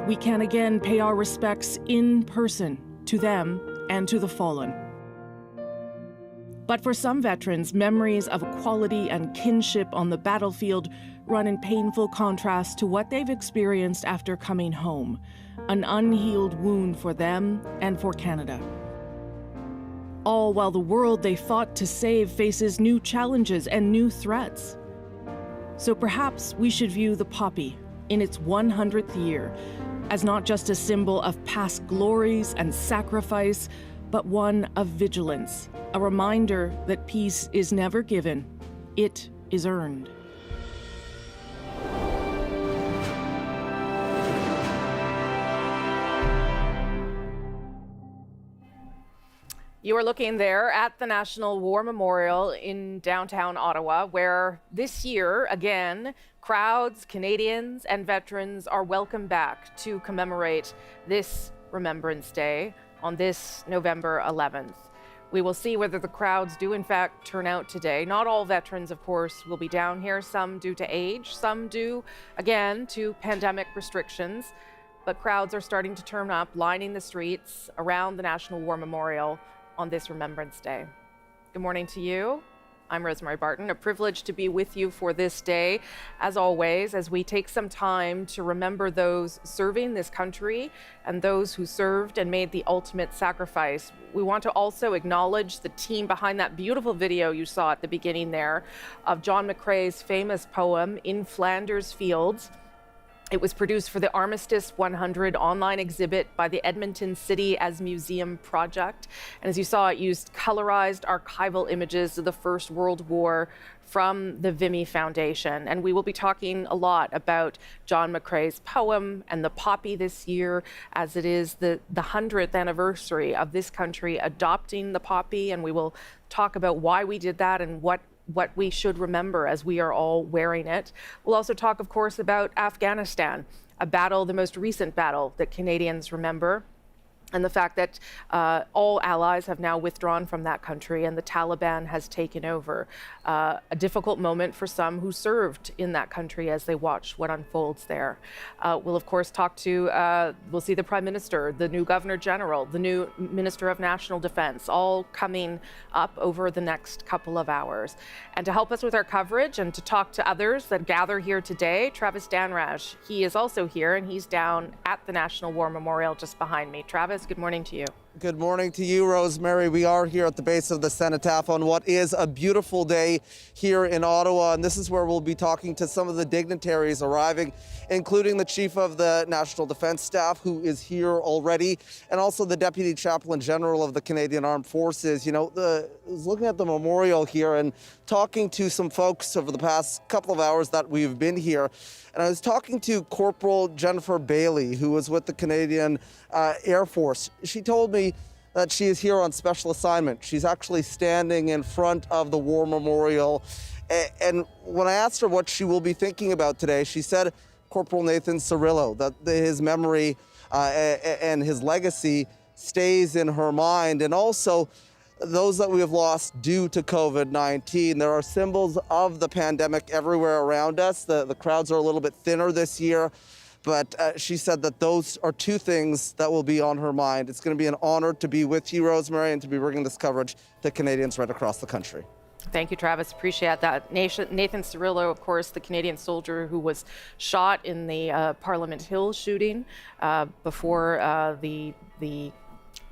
we can again pay our respects in person to them and to the fallen. But for some veterans, memories of equality and kinship on the battlefield run in painful contrast to what they've experienced after coming home, an unhealed wound for them and for Canada. All while the world they fought to save faces new challenges and new threats. So perhaps we should view the poppy in its 100th year as not just a symbol of past glories and sacrifice, but one of vigilance, a reminder that peace is never given, it is earned. You are looking there at the National War Memorial in downtown Ottawa, where this year, again, crowds, Canadians, and veterans are welcome back to commemorate this Remembrance Day on this November 11th. We will see whether the crowds do in fact turn out today. Not all veterans, of course, will be down here, some due to age, some due, again, to pandemic restrictions. But crowds are starting to turn up, lining the streets around the National War Memorial on this Remembrance Day. Good morning to you. I'm Rosemary Barton, a privilege to be with you for this day, as always, as we take some time to remember those serving this country and those who served and made the ultimate sacrifice. We want to also acknowledge the team behind that beautiful video you saw at the beginning there of John McCrae's famous poem, In Flanders Fields. It was produced for the Armistice 100 online exhibit by the Edmonton City as Museum Project. And as you saw, it used colorized archival images of the First World War from the Vimy Foundation. And we will be talking a lot about John McCrae's poem and the poppy this year, as it is the 100th anniversary of this country adopting the poppy. And we will talk about why we did that and what we should remember as we are all wearing it. We'll also talk, of course, about Afghanistan, a battle, the most recent battle that Canadians remember, and the fact that all allies have now withdrawn from that country and the Taliban has taken over. A difficult moment for some who served in that country as they watch what unfolds there. We'll, of course, we'll see the Prime Minister, the new Governor General, the new Minister of National Defence, all coming up over the next couple of hours. And to help us with our coverage and to talk to others that gather here today, Travis Danraj. He is also here, and he's down at the National War Memorial just behind me. Travis, good morning to you. Good morning to you, Rosemary. We are here at the base of the cenotaph on what is a beautiful day here in Ottawa, and this is where we'll be talking to some of the dignitaries arriving, including the Chief of the National Defence Staff, who is here already, and also the Deputy Chaplain General of the Canadian Armed Forces. You know, I was looking at the memorial here and talking to some folks over the past couple of hours that we've been here, and I was talking to Corporal Jennifer Bailey, who was with the Canadian Air Force. She told me that she is here on special assignment. She's actually standing in front of the War Memorial. And when I asked her what she will be thinking about today, she said Corporal Nathan Cirillo, that his memory and his legacy stays in her mind. And also those that we have lost due to COVID-19. There are symbols of the pandemic everywhere around us. The crowds are a little bit thinner this year. But she said that those are two things that will be on her mind. It's going to be an honor to be with you, Rosemary, and to be bringing this coverage to Canadians right across the country. Thank you, Travis. Appreciate that. Nathan Cirillo, of course, the Canadian soldier who was shot in the Parliament Hill shooting before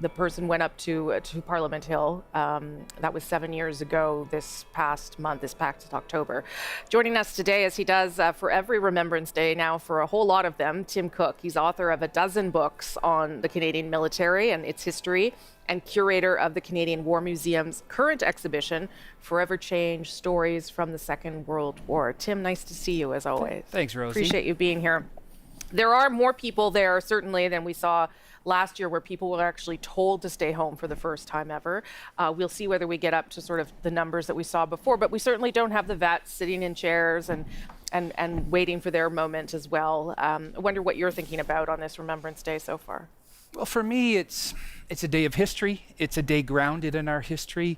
the person went up to Parliament Hill. That was 7 years ago this past October. Joining us today, as he does for every Remembrance Day now for a whole lot of them, Tim Cook. He's author of a dozen books on the Canadian military and its history, and curator of the Canadian War Museum's current exhibition, Forever Change: Stories from the Second World War. Tim, nice to see you as always. Thanks, Rosie. Appreciate you being here. There are more people there, certainly, than we saw last year, where people were actually told to stay home for the first time ever. We'll see whether we get up to sort of the numbers that we saw before, but we certainly don't have the vets sitting in chairs and waiting for their moment as well. I wonder what you're thinking about on this Remembrance Day so far. Well, for me, it's a day of history. It's a day grounded in our history.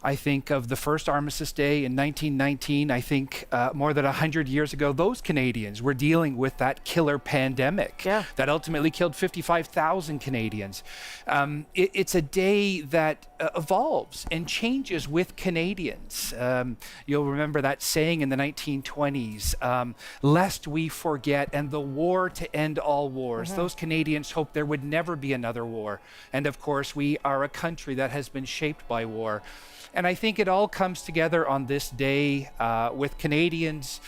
I think of the first Armistice Day in 1919. I think more than 100 years ago, those Canadians were dealing with that killer pandemic that ultimately killed 55,000 Canadians. It's a day that evolves and changes with Canadians. You'll remember that saying in the 1920s, lest we forget, and the war to end all wars. Those Canadians hoped there would never be another war. And of course, we are a country that has been shaped by war. And I think it all comes together on this day with Canadians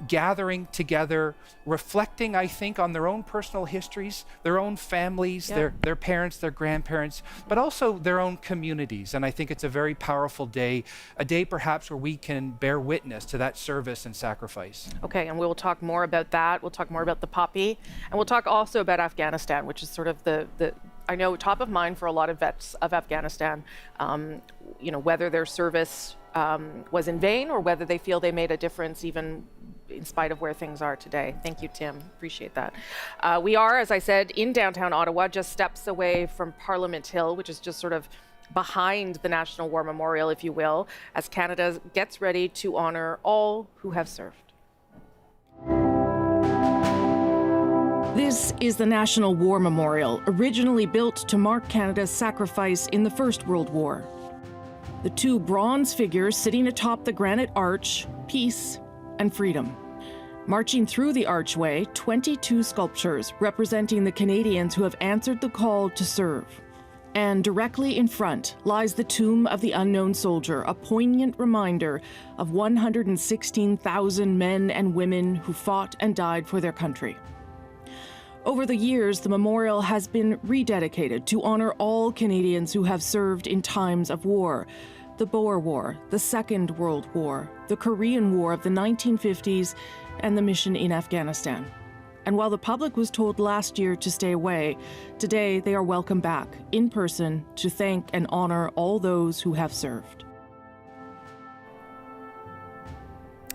gathering together, reflecting, I think, on their own personal histories, their own families, their parents, their grandparents, but also their own communities. And I think it's a very powerful day, a day perhaps where we can bear witness to that service and sacrifice. Okay, and we'll talk more about that. We'll talk more about the poppy, and we'll talk also about Afghanistan, which is sort of the I know top of mind for a lot of vets of Afghanistan, whether their service was in vain or whether they feel they made a difference even in spite of where things are today. Thank you, Tim. Appreciate that. We are, as I said, in downtown Ottawa, just steps away from Parliament Hill, which is just sort of behind the National War Memorial, if you will, as Canada gets ready to honor all who have served. This is the National War Memorial, originally built to mark Canada's sacrifice in the First World War. The two bronze figures sitting atop the granite arch, peace and freedom. Marching through the archway, 22 sculptures representing the Canadians who have answered the call to serve. And directly in front lies the tomb of the unknown soldier, a poignant reminder of 116,000 men and women who fought and died for their country. Over the years, the memorial has been rededicated to honor all Canadians who have served in times of war. The Boer War, the Second World War, the Korean War of the 1950s, and the mission in Afghanistan. And while the public was told last year to stay away, today they are welcome back in person to thank and honor all those who have served.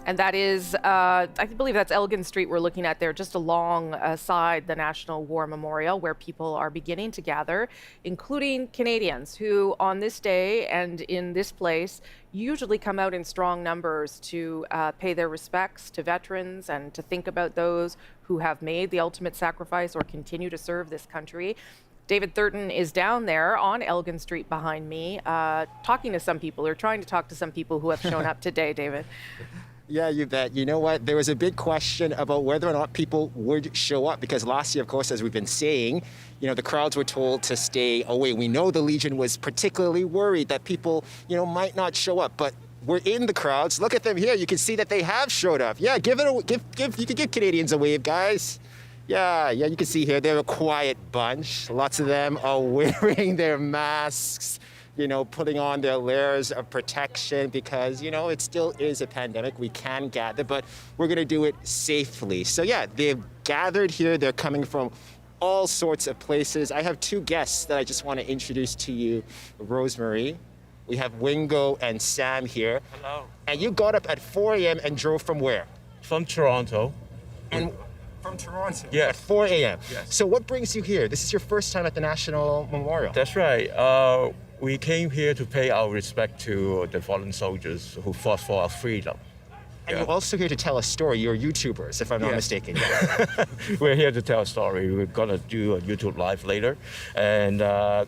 And that is, I believe that's Elgin Street we're looking at there, just alongside the National War Memorial, where people are beginning to gather, including Canadians who on this day and in this place usually come out in strong numbers to pay their respects to veterans and to think about those who have made the ultimate sacrifice or continue to serve this country. David Thurton is down there on Elgin Street behind me, talking to some people, or trying to talk to some people who have shown up today, David. Yeah, you bet. You know what? There was a big question about whether or not people would show up, because last year, of course, as we've been saying, the crowds were told to stay away. We know the Legion was particularly worried that people, might not show up, but we're in the crowds. Look at them here. You can see that they have showed up. Yeah, you can give Canadians a wave, guys. Yeah, you can see here they're a quiet bunch. Lots of them are wearing their masks, putting on their layers of protection because, it still is a pandemic. We can gather, but we're going to do it safely. So yeah, they've gathered here. They're coming from all sorts of places. I have two guests that I just want to introduce to you. Rosemary, we have Wingo and Sam here. Hello. And you got up at 4 a.m. and drove from where? From Toronto. And from Toronto? Yes. At 4 a.m.? Yes. So what brings you here? This is your first time at the National Memorial. That's right. We came here to pay our respect to the fallen soldiers who fought for our freedom. And you're also here to tell a story. You're YouTubers, if I'm not mistaken. Yeah. We're here to tell a story. We're going to do a YouTube Live later. And, tell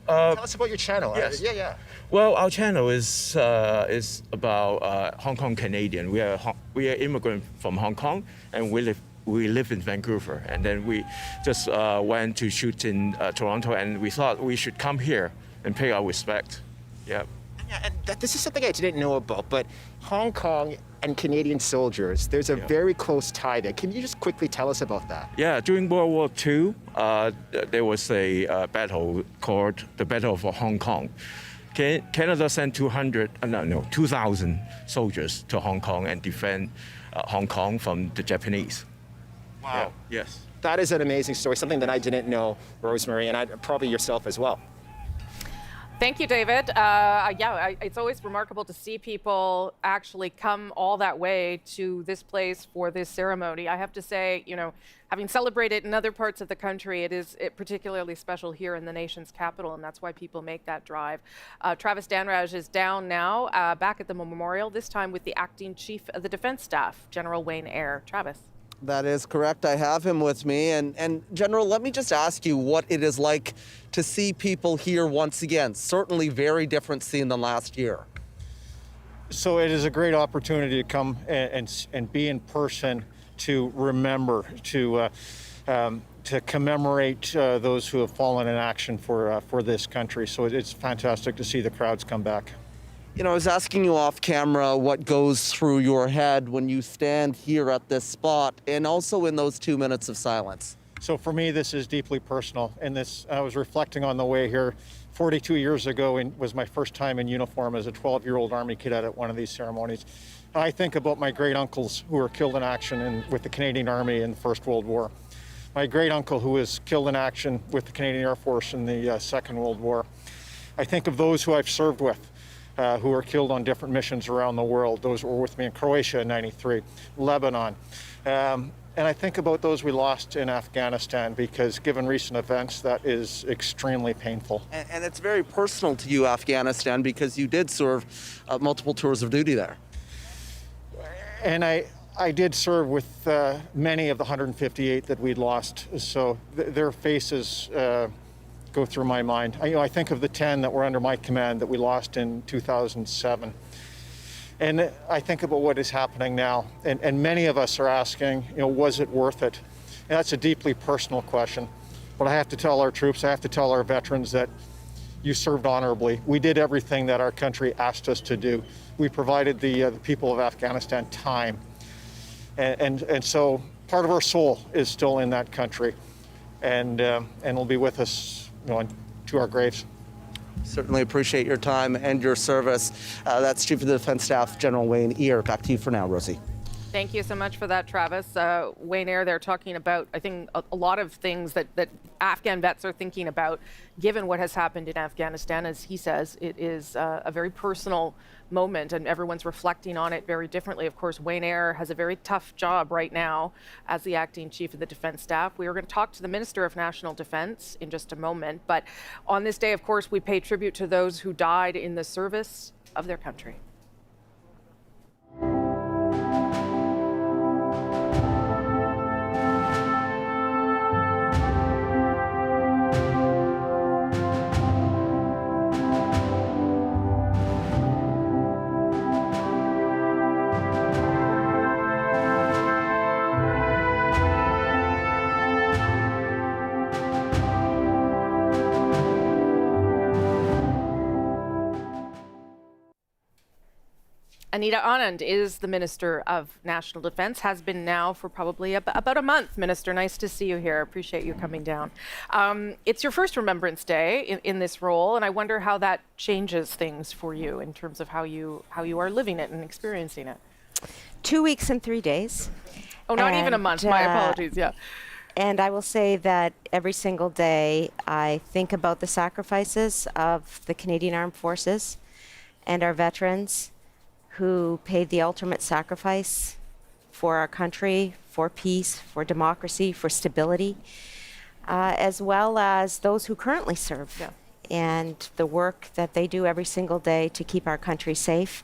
us about your channel. Yes. Yeah. Well, our channel is about Hong Kong Canadian. We are immigrant from Hong Kong, and we live in Vancouver. And then we just went to shoot in Toronto, and we thought we should come here and pay our respect. Yeah. Yeah, and this is something I didn't know about, but Hong Kong and Canadian soldiers, there's a very close tie there. Can you just quickly tell us about that? Yeah, during World War II, there was a battle called the Battle of Hong Kong. Canada sent 2,000 soldiers to Hong Kong and defend Hong Kong from the Japanese. Wow. Yeah. Yes. That is an amazing story, something that I didn't know, Rosemary, and probably yourself as well. Thank you, David. It's always remarkable to see people actually come all that way to this place for this ceremony. I have to say, having celebrated in other parts of the country, it is particularly special here in the nation's capital, and that's why people make that drive. Travis Danraj is down now, back at the memorial, this time with the acting chief of the Defense Staff, General Wayne Eyre. Travis. That is correct. I have him with me. And General, let me just ask you what it is like to see people here once again. Certainly very different scene than last year. So it is a great opportunity to come and be in person, to remember, to commemorate those who have fallen in action for this country. So it's fantastic to see the crowds come back. I was asking you off camera what goes through your head when you stand here at this spot and also in those 2 minutes of silence. So for me, this is deeply personal. And I was reflecting on the way here 42 years ago, and was my first time in uniform as a 12-year-old Army cadet at one of these ceremonies. I think about my great uncles who were killed in action with the Canadian Army in the First World War. My great uncle who was killed in action with the Canadian Air Force in the Second World War. I think of those who I've served with, who were killed on different missions around the world. Those were with me in Croatia in '93, Lebanon. And I think about those we lost in Afghanistan, because given recent events, that is extremely painful. And it's very personal to you, Afghanistan, because you did serve multiple tours of duty there. And I did serve with many of the 158 that we'd lost. So their faces go through my mind. I think of the 10 that were under my command that we lost in 2007. And I think about what is happening now. And many of us are asking, was it worth it? And that's a deeply personal question. But I have to tell our troops, I have to tell our veterans that you served honorably. We did everything that our country asked us to do. We provided the people of Afghanistan time. And so part of our soul is still in that country. And will be with us to our graves. Certainly appreciate your time and your service. That's Chief of the Defense Staff, General Wayne Eyre. Back to you for now, Rosie. Thank you so much for that, Travis. Wayne Eyre, they're talking about, I think, a lot of things that Afghan vets are thinking about, given what has happened in Afghanistan. As he says, it is a very personal moment, and everyone's reflecting on it very differently. Of course, Wayne Eyre has a very tough job right now as the acting chief of the Defense Staff. We are going to talk to the Minister of National Defense in just a moment. But on this day, of course, we pay tribute to those who died in the service of their country. Anita Anand is the Minister of National Defense, has been now for probably about a month. Minister, nice to see you here. Appreciate you coming down. It's your first Remembrance Day in this role, and I wonder how that changes things for you in terms of how you are living it and experiencing it. 2 weeks and 3 days. Oh, not even a month. My apologies. Yeah. And I will say that every single day I think about the sacrifices of the Canadian Armed Forces and our veterans who paid the ultimate sacrifice for our country, for peace, for democracy, for stability, as well as those who currently serve. Yeah. And the work that they do every single day to keep our country safe.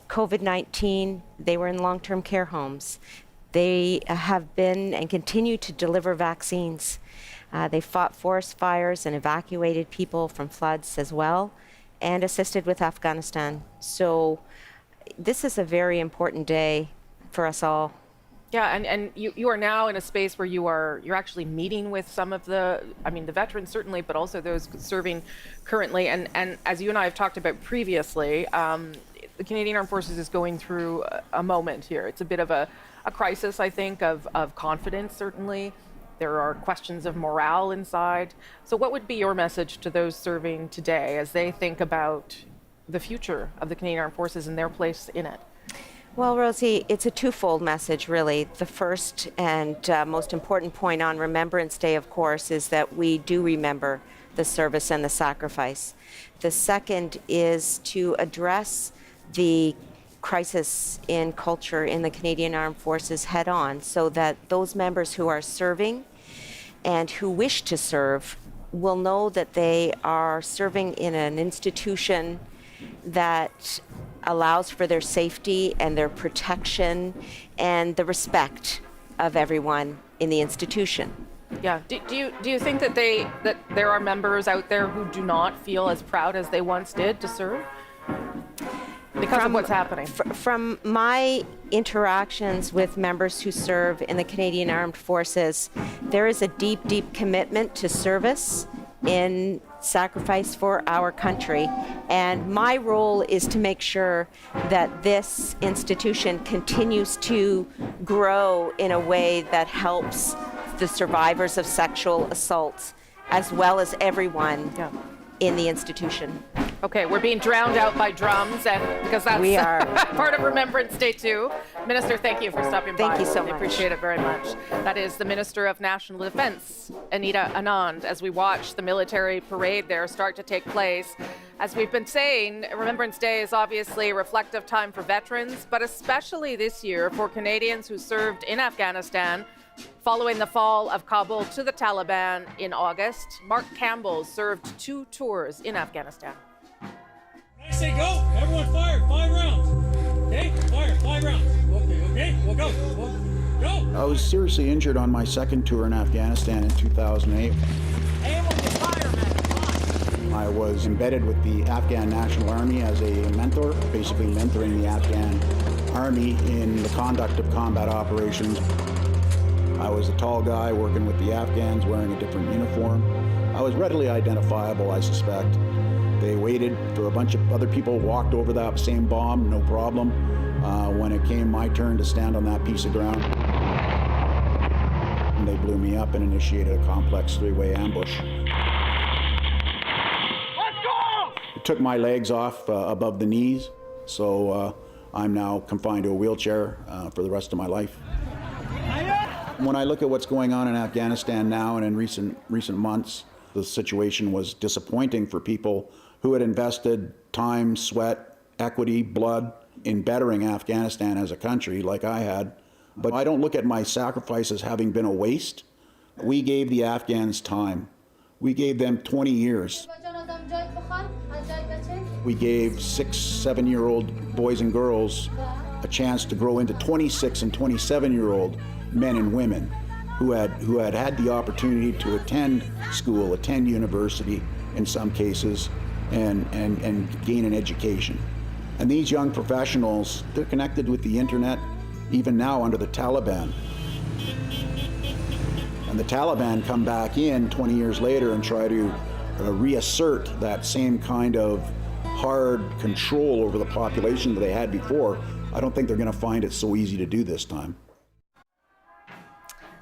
COVID-19, they were in long-term care homes. They have been and continue to deliver vaccines. They fought forest fires and evacuated people from floods as well, and assisted with Afghanistan. So this is a very important day for us all. Yeah, and you are now in a space where you're actually meeting with some of the veterans certainly, but also those serving currently. And as you and I have talked about previously, the Canadian Armed Forces is going through a moment here. It's a bit of a crisis, I think, of confidence, certainly. There are questions of morale inside. So what would be your message to those serving today as they think about the future of the Canadian Armed Forces and their place in it? Well, Rosie, it's a twofold message, really. The first and most important point on Remembrance Day, of course, is that we do remember the service and the sacrifice. The second is to address the crisis in culture in the Canadian Armed Forces head on, so that those members who are serving and who wish to serve will know that they are serving in an institution that allows for their safety and their protection and the respect of everyone in the institution. Yeah. Do you think that there are members out there who do not feel as proud as they once did to serve because of what's happening? From my interactions with members who serve in the Canadian Armed Forces, there is a deep, deep commitment to service in sacrifice for our country. And my role is to make sure that this institution continues to grow in a way that helps the survivors of sexual assaults, as well as everyone in the institution. Okay, we're being drowned out by drums, and because that's we are part of Remembrance Day too. Minister, thank you for stopping by. Thank you so much. I appreciate it very much. That is the Minister of National Defense, Anita Anand, as we watch the military parade there start to take place. As we've been saying, Remembrance Day is obviously a reflective time for veterans, but especially this year for Canadians who served in Afghanistan following the fall of Kabul to the Taliban in August. Mark Campbell served 2 tours in Afghanistan. I say go, everyone fire 5 rounds. Okay, fire 5 rounds. Okay, we'll go. Go. I was seriously injured on my second tour in Afghanistan in 2008. Aim on the fire, man. I was embedded with the Afghan National Army as a mentor, basically mentoring the Afghan Army in the conduct of combat operations. I was a tall guy working with the Afghans wearing a different uniform. I was readily identifiable, I suspect. They waited for a bunch of other people, walked over that same bomb, no problem. When it came my turn to stand on that piece of ground, and they blew me up and initiated a complex 3-way ambush. Let's go! It took my legs off above the knees, so I'm now confined to a wheelchair for the rest of my life. When I look at what's going on in Afghanistan now and in recent months, the situation was disappointing for people who had invested time, sweat, equity, blood in bettering Afghanistan as a country like I had. But I don't look at my sacrifice as having been a waste. We gave the Afghans time. We gave them 20 years. We gave 6-7-year-old boys and girls a chance to grow into 26 and 27-year-old men and women who had the opportunity to attend school, attend university in some cases, and gain an education. And these young professionals, they're connected with the internet, even now under the Taliban. And the Taliban come back in 20 years later and try to reassert that same kind of hard control over the population that they had before. I don't think they're going to find it so easy to do this time.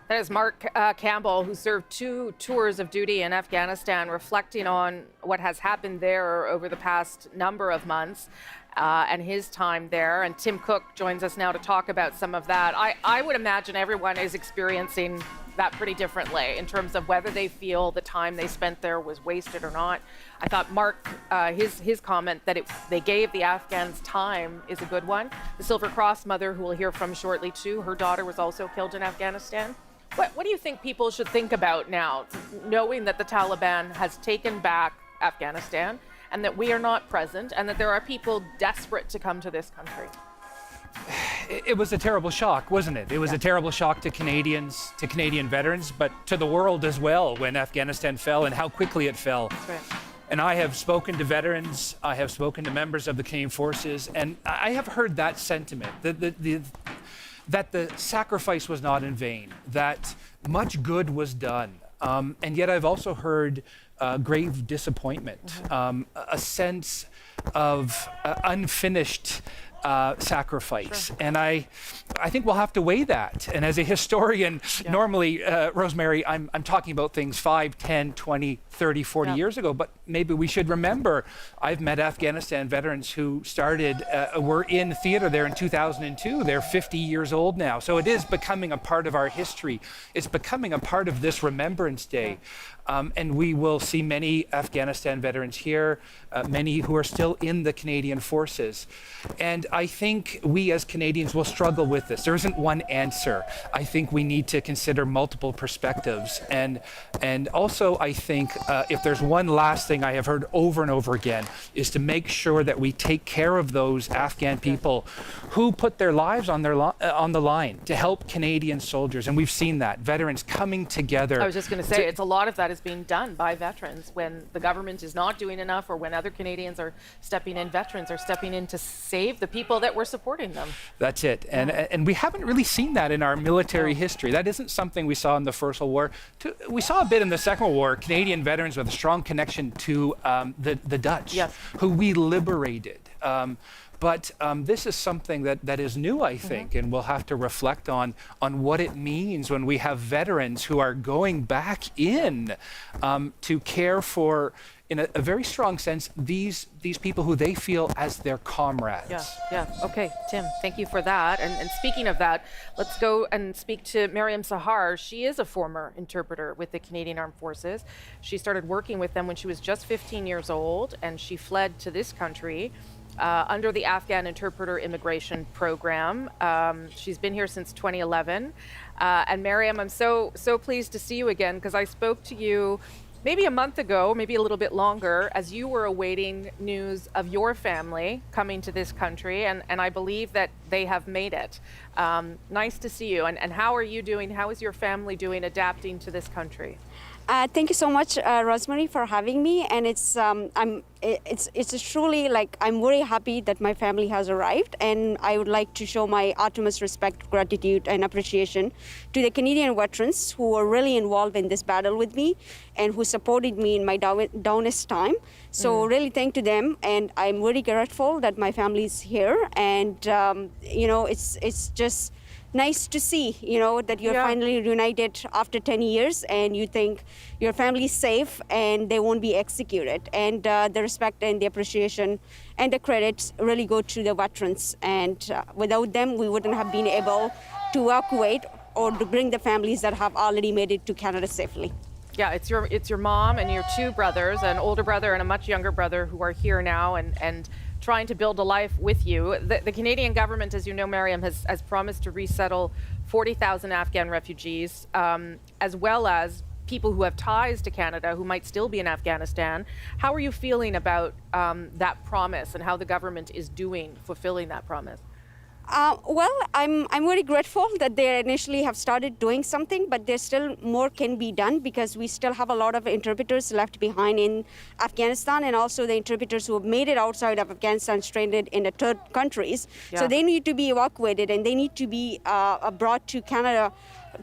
That is Mark Campbell, who served 2 tours of duty in Afghanistan, reflecting on what has happened there over the past number of months and his time there. And Tim Cook joins us now to talk about some of that. I would imagine everyone is experiencing that pretty differently in terms of whether they feel the time they spent there was wasted or not. I thought Mark, his comment that they gave the Afghans time is a good one. The Silver Cross mother, who we'll hear from shortly too, her daughter was also killed in Afghanistan. What do you think people should think about now, knowing that the Taliban has taken back Afghanistan and that we are not present and that there are people desperate to come to this country? It was a terrible shock, wasn't it? It was a terrible shock to Canadians, to Canadian veterans, but to the world as well when Afghanistan fell and how quickly it fell. That's right. And I have spoken to veterans, I have spoken to members of the Canadian Forces, and I have heard that sentiment, that the sacrifice was not in vain, that much good was done. And yet I've also heard grave disappointment, a sense of unfinished sacrifice. Sure. And I think we'll have to weigh that. And as a historian, normally, Rosemary, I'm talking about things 5, 10, 20, 30, 40 years ago, but maybe we should remember, I've met Afghanistan veterans who were in theater there in 2002. They're 50 years old now. So it is becoming a part of our history. It's becoming a part of this Remembrance Day. And we will see many Afghanistan veterans here, many who are still in the Canadian forces. And I think we as Canadians will struggle with this. There isn't one answer. I think we need to consider multiple perspectives. And also, I think if there's one last thing I have heard over and over again, is to make sure that we take care of those Afghan people who put their lives on the line to help Canadian soldiers. And we've seen that, veterans coming together. I was just going to say, it's a lot of that is being done by veterans. When the government is not doing enough, or when other Canadians are stepping in, veterans are stepping in to save the people that were supporting them. That's it. And we haven't really seen that in our military history. That isn't something we saw in the First World War. We saw a bit in the Second World War, Canadian veterans with a strong connection to the Dutch, who we liberated. But this is something that is new, I think, and we'll have to reflect on what it means when we have veterans who are going back in to care for, in a very strong sense, these people who they feel as their comrades. Okay, Tim, thank you for that. And speaking of that, let's go and speak to Mariam Sahar. She is a former interpreter with the Canadian Armed Forces. She started working with them when she was just 15 years old, and she fled to this country under the Afghan Interpreter Immigration Program. She's been here since 2011. And Mariam, I'm so pleased to see you again, because I spoke to you maybe a month ago, maybe a little bit longer, as you were awaiting news of your family coming to this country, and I believe that they have made it. Nice to see you. And how are you doing? How is your family doing adapting to this country? Thank you so much, Rosemary, for having me. And it's truly, like, I'm very happy that my family has arrived, and I would like to show my utmost respect, gratitude, and appreciation to the Canadian veterans who were really involved in this battle with me and who supported me in my downest time. So really thank to them, and I'm very grateful that my family is here. And it's just nice to see, that you're finally reunited after 10 years, and you think your family is safe and they won't be executed. And the respect and the appreciation and the credits really go to the veterans. And without them, we wouldn't have been able to evacuate or to bring the families that have already made it to Canada safely. Yeah, it's your mom and your two brothers, an older brother and a much younger brother, who are here now and trying to build a life with you. The Canadian government, as you know, Mariam, has promised to resettle 40,000 Afghan refugees, as well as people who have ties to Canada who might still be in Afghanistan. How are you feeling about that promise and how the government is fulfilling that promise? Well, I'm very grateful that they initially have started doing something, but there's still more can be done, because we still have a lot of interpreters left behind in Afghanistan, and also the interpreters who have made it outside of Afghanistan, stranded in the third countries. So they need to be evacuated, and they need to be brought to Canada,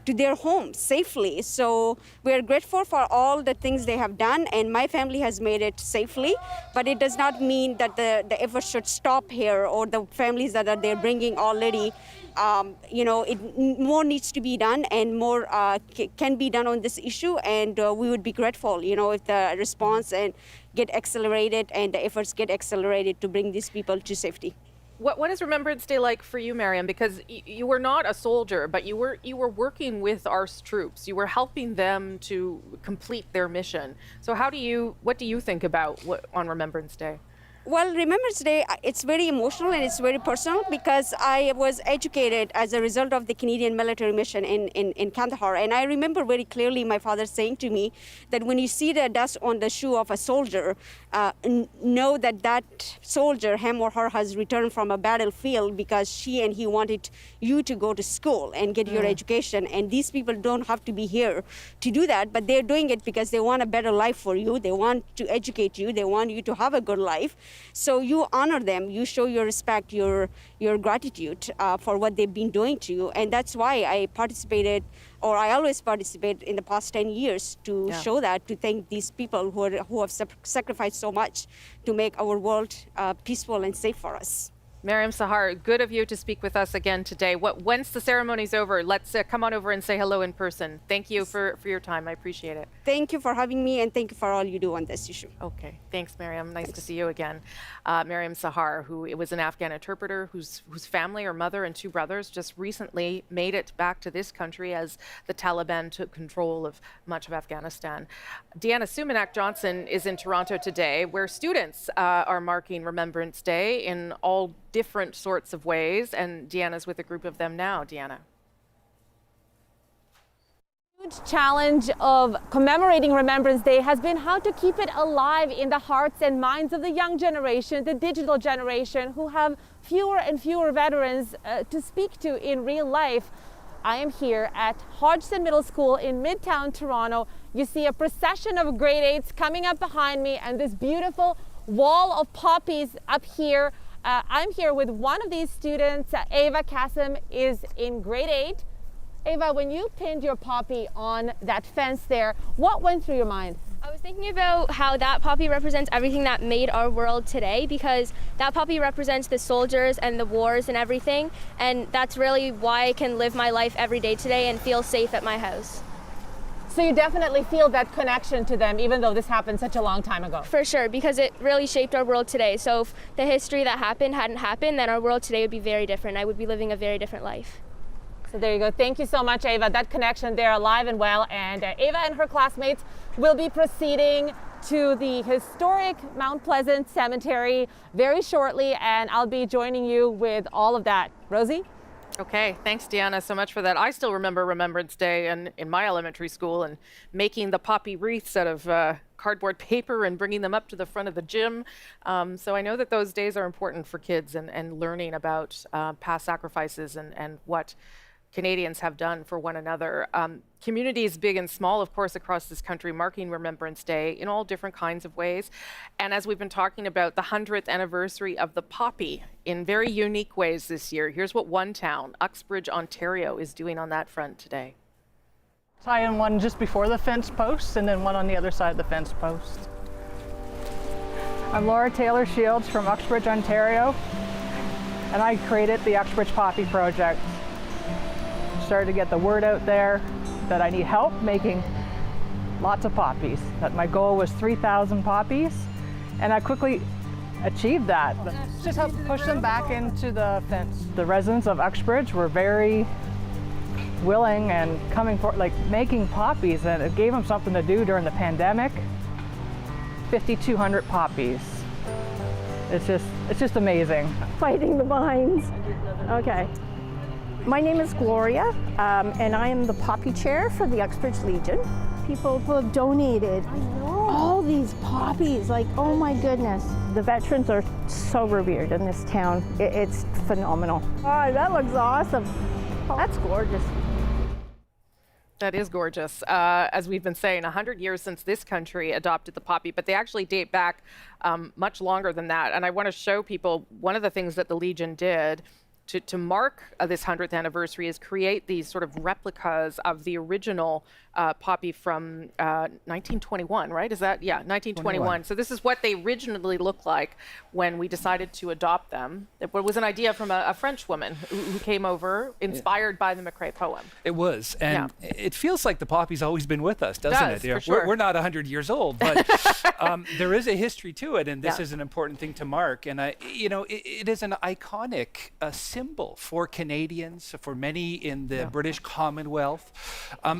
to their homes safely. So we're grateful for all the things they have done, and my family has made it safely, but it does not mean that the effort should stop here, or the families that are they're bringing already. More needs to be done, and more can be done on this issue, and we would be grateful, if the response and get accelerated and the efforts get accelerated to bring these people to safety. What is Remembrance Day like for you, Mariam? Because you were not a soldier, but you were working with our troops. You were helping them to complete their mission. So what do you think about on Remembrance Day? Well, Remembrance Day, it's very emotional and it's very personal, because I was educated as a result of the Canadian military mission in Kandahar. And I remember very clearly my father saying to me that when you see the dust on the shoe of a soldier, know that soldier, him or her, has returned from a battlefield because she and he wanted you to go to school and get your education. And these people don't have to be here to do that, but they're doing it because they want a better life for you. They want to educate you. They want you to have a good life. So you honor them, you show your respect, your gratitude for what they've been doing to you. And that's why I always participate in the past 10 years to show that, to thank these people who have sacrificed so much to make our world peaceful and safe for us. Mariam Sahar, good of you to speak with us again today. Once the ceremony's over, let's come on over and say hello in person. Thank you for your time. I appreciate it. Thank you for having me, and thank you for all you do on this issue. Okay, thanks, Mariam. Nice to see you again. Mariam Sahar, who was an Afghan interpreter whose family, her mother and 2 brothers, just recently made it back to this country as the Taliban took control of much of Afghanistan. Deanna Sumanak-Johnson is in Toronto today, where students are marking Remembrance Day in all different sorts of ways, and Deanna's with a group of them now. Deanna. Huge challenge of commemorating Remembrance Day has been how to keep it alive in the hearts and minds of the young generation, the digital generation, who have fewer and fewer veterans to speak to in real life. I am here at Hodgson Middle School in Midtown Toronto. You see a procession of grade 8s coming up behind me, and this beautiful wall of poppies up here. I'm here with one of these students. Ava Kasim is in grade 8. Ava, when you pinned your poppy on that fence there, what went through your mind? I was thinking about how that poppy represents everything that made our world today, because that poppy represents the soldiers and the wars and everything, and that's really why I can live my life every day today and feel safe at my house. So you definitely feel that connection to them, even though this happened such a long time ago. For sure, because it really shaped our world today. So if the history that happened hadn't happened, then our world today would be very different. I would be living a very different life. So there you go. Thank you so much, Ava. That connection there, alive and well. And Ava and her classmates will be proceeding to the historic Mount Pleasant Cemetery very shortly, and I'll be joining you with all of that. Rosie? Okay, thanks, Deanna, so much for that. I still remember Remembrance Day in my elementary school, and making the poppy wreaths out of cardboard paper and bringing them up to the front of the gym. So I know that those days are important for kids, and learning about past sacrifices and what Canadians have done for one another. Communities big and small, of course, across this country marking Remembrance Day in all different kinds of ways. And as we've been talking about the 100th anniversary of the poppy in very unique ways this year, here's what one town, Uxbridge, Ontario, is doing on that front today. Tie in one just before the fence post and then one on the other side of the fence post. I'm Laura Taylor Shields from Uxbridge, Ontario, and I created the Uxbridge Poppy Project. Started to get the word out there that I need help making lots of poppies, that my goal was 3,000 poppies, and I quickly achieved that. Just help push them back into the fence. The residents of Uxbridge were very willing and coming for making poppies, and it gave them something to do during the pandemic. 5,200 poppies. It's just amazing. Fighting the vines. Okay. My name is Gloria, and I am the Poppy Chair for the Uxbridge Legion. People who have donated all these poppies, oh my goodness. The veterans are so revered in this town. It's phenomenal. Oh, that looks awesome. Oh, that's gorgeous. That is gorgeous. As we've been saying, 100 years since this country adopted the poppy, but they actually date back much longer than that. And I want to show people one of the things that the Legion did to mark this 100th anniversary is create these sort of replicas of the original poppy from 1921, right? Is that, yeah, 1921. So this is what they originally looked like when we decided to adopt them. It was an idea from a French woman who came over, inspired by the McCrae poem. It was, and it feels like the poppy's always been with us, doesn't it? For sure. We're not 100 years old, but there is a history to it, and this is an important thing to mark. And it is an iconic symbol for Canadians, for many in the British Commonwealth,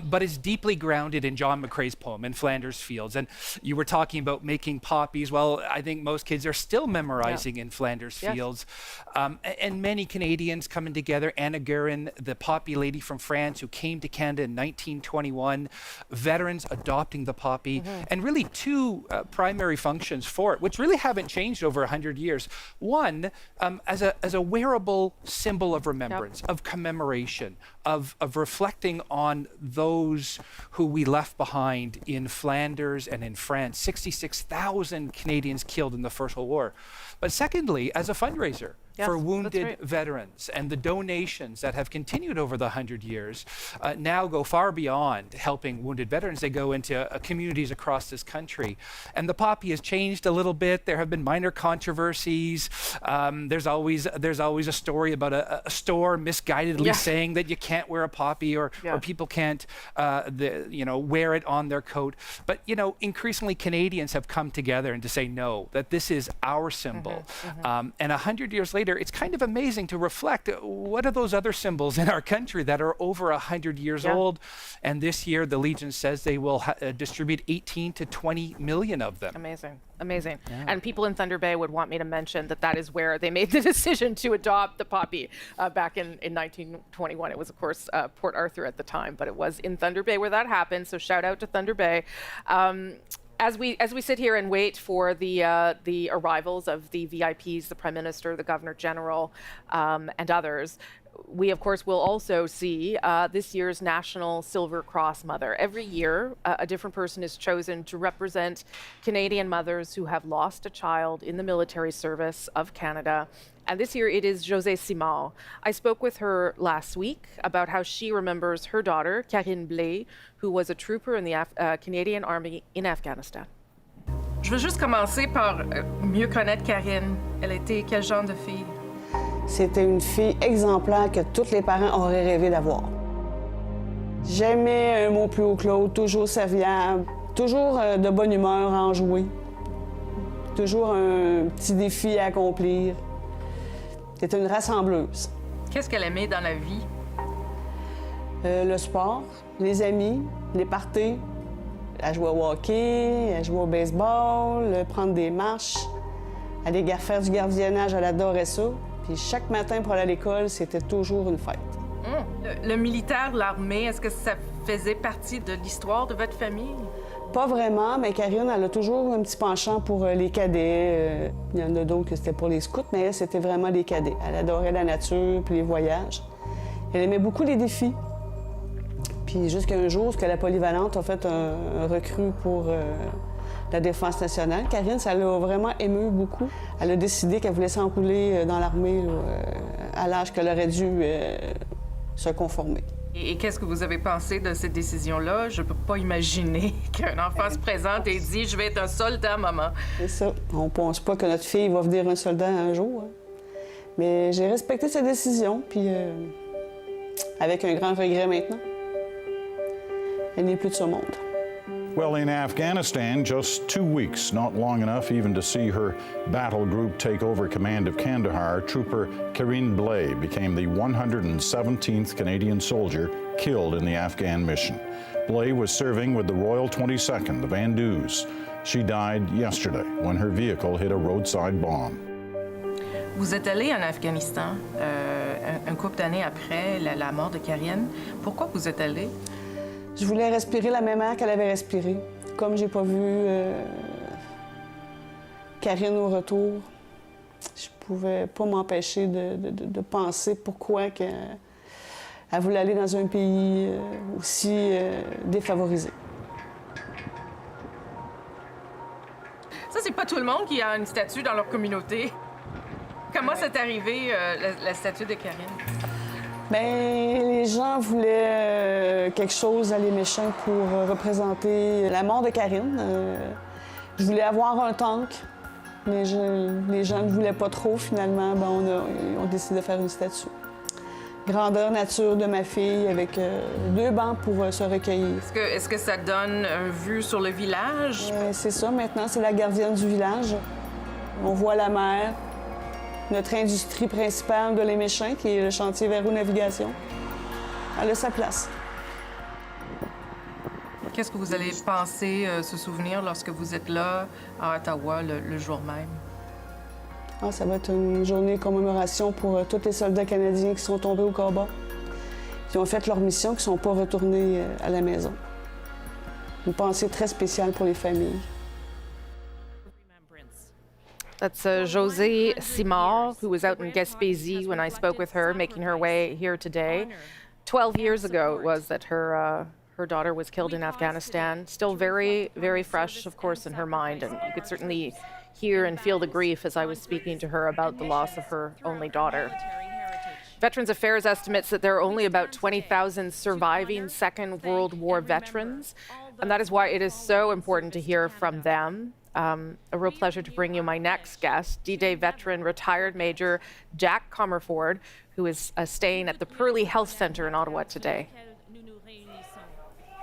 but it's deeply grounded in John McCrae's poem, In Flanders Fields. And you were talking about making poppies. Well, I think most kids are still memorizing In Flanders Fields. And many Canadians coming together. Anna Guerin, the poppy lady from France who came to Canada in 1921, veterans adopting the poppy, and really two primary functions for it, which really haven't changed over 100 years. One, as a wearable symbol of remembrance, of commemoration, of reflecting on those who we left behind in Flanders and in France. 66,000 Canadians killed in the First World War. But secondly, as a fundraiser Yes, for that's wounded right. veterans. And the donations that have continued over the 100 years now go far beyond helping wounded veterans. They go into communities across this country. And the poppy has changed a little bit. There have been minor controversies. There's always a story about a store misguidedly saying that you can't wear a poppy or people can't wear it on their coat. But increasingly Canadians have come together and to say no, that this is our symbol. And 100 years later, it's kind of amazing to reflect, what are those other symbols in our country that are over 100 years old? And this year, the Legion says they will distribute 18 to 20 million of them. Amazing. Yeah. And people in Thunder Bay would want me to mention that is where they made the decision to adopt the poppy back in 1921. It was, of course, Port Arthur at the time, but it was in Thunder Bay where that happened. So shout out to Thunder Bay. As we sit here and wait for the arrivals of the VIPs, the Prime Minister, the Governor General, and others, we of course will also see this year's National Silver Cross Mother. Every year, a different person is chosen to represent Canadian mothers who have lost a child in the military service of Canada. And this year it is Josée Simard. I spoke with her last week about how she remembers her daughter, Karine Blais, who was a trooper in the Canadian Army in Afghanistan. Je veux juste commencer par mieux connaître Karine. Elle était quel genre de fille? C'était une fille exemplaire que tous les parents auraient rêvé d'avoir. Jamais un mot plus haut que l'autre, toujours serviable, toujours de bonne humeur, enjouée. Toujours un petit défi à accomplir. C'était une rassembleuse. Qu'est-ce qu'elle aimait dans la vie? Le sport, les amis, les parties. Elle jouait au hockey, elle jouait au baseball, prendre des marches, aller faire du gardiennage, elle adorait ça. Puis chaque matin pour aller à l'école, c'était toujours une fête. Le militaire, l'armée, est-ce que ça faisait partie de l'histoire de votre famille? Pas vraiment, mais Karine, elle a toujours un petit penchant pour les cadets. Il y en a d'autres que c'était pour les scouts, mais elle, c'était vraiment les cadets. Elle adorait la nature puis les voyages. Elle aimait beaucoup les défis. Puis jusqu'à un jour, la polyvalente a fait un recrue pour la Défense nationale. Karine, ça l'a vraiment ému beaucoup. Elle a décidé qu'elle voulait s'enrouler dans l'armée à l'âge qu'elle aurait dû se conformer. Et qu'est-ce que vous avez pensé de cette décision-là? Je peux pas imaginer qu'un enfant se présente et dit « Je vais être un soldat, maman ». C'est ça. On pense pas que notre fille va devenir un soldat un jour. Hein. Mais j'ai respecté sa décision, puis avec un grand regret maintenant. Elle n'est plus de ce monde. Well, in Afghanistan, just 2 weeks, not long enough even to see her battle group take over command of Kandahar, Trooper Karine Blais became the 117th Canadian soldier killed in the Afghan mission. Blais was serving with the Royal 22nd, the Vandoos. She died yesterday when her vehicle hit a roadside bomb. Vous êtes allé en Afghanistan un couple d'années après la mort de Karine. Pourquoi vous êtes allé? Je voulais respirer la même air qu'elle avait respiré. Comme j'ai pas vu Karine au retour, je pouvais pas m'empêcher de penser pourquoi elle voulait aller dans un pays aussi défavorisé. Ça, c'est pas tout le monde qui a une statue dans leur communauté. Comment c'est arrivé, la statue de Karine? Bien, les gens voulaient quelque chose à Les Méchants pour représenter la mort de Karine. Je voulais avoir un tank, mais les gens ne voulaient pas trop. Finalement, ben, on a décidé de faire une statue. Grandeur nature de ma fille avec 2 bancs pour se recueillir. Est-ce que ça donne une vue sur le village? C'est ça, maintenant, c'est la gardienne du village. On voit la mer. Notre industrie principale de Les Méchants, qui est le chantier Véro-Navigation, elle a sa place. Qu'est-ce que vous allez penser, se souvenir lorsque vous êtes là, à Ottawa, le jour même? Ça va être une journée de commémoration pour tous les soldats canadiens qui sont tombés au combat, qui ont fait leur mission, qui ne sont pas retournés à la maison. Une pensée très spéciale pour les familles. That's Josée Simard, who was out in Gaspésie when I spoke with her, making her way here today. 12 years ago it was that her daughter was killed in Afghanistan. Still very, very fresh, of course, in her mind, and you could certainly hear and feel the grief as I was speaking to her about the loss of her only daughter. Veterans Affairs estimates that there are only about 20,000 surviving Second World War veterans, and that is why it is so important to hear from them. A real pleasure to bring you my next guest, D-Day veteran, retired Major Jack Comerford, who is staying at the Pearly Health Centre in Ottawa today.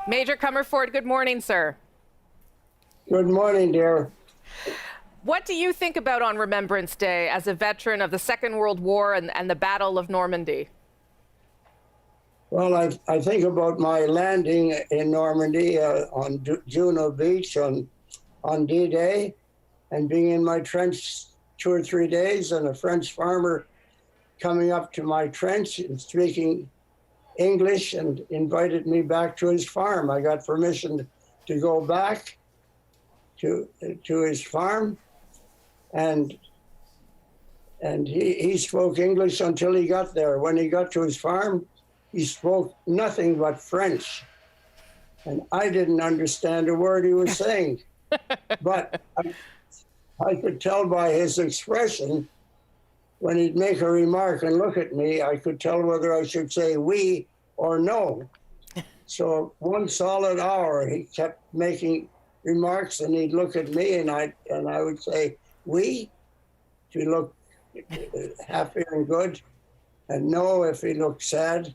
Major Comerford, good morning, sir. Good morning, dear. What do you think about on Remembrance Day as a veteran of the Second World War and the Battle of Normandy? Well, I think about my landing in Normandy on Juno Beach on D-Day, and being in my trench 2 or 3 days, and a French farmer coming up to my trench and speaking English and invited me back to his farm. I got permission to go back to his farm, and he spoke English until he got there. When he got to his farm, he spoke nothing but French, and I didn't understand a word he was saying. But I could tell by his expression, when he'd make a remark and look at me, I could tell whether I should say oui or no. So 1 solid hour, he kept making remarks, and he'd look at me, and I would say oui if he looked happy and good, and no if he looked sad.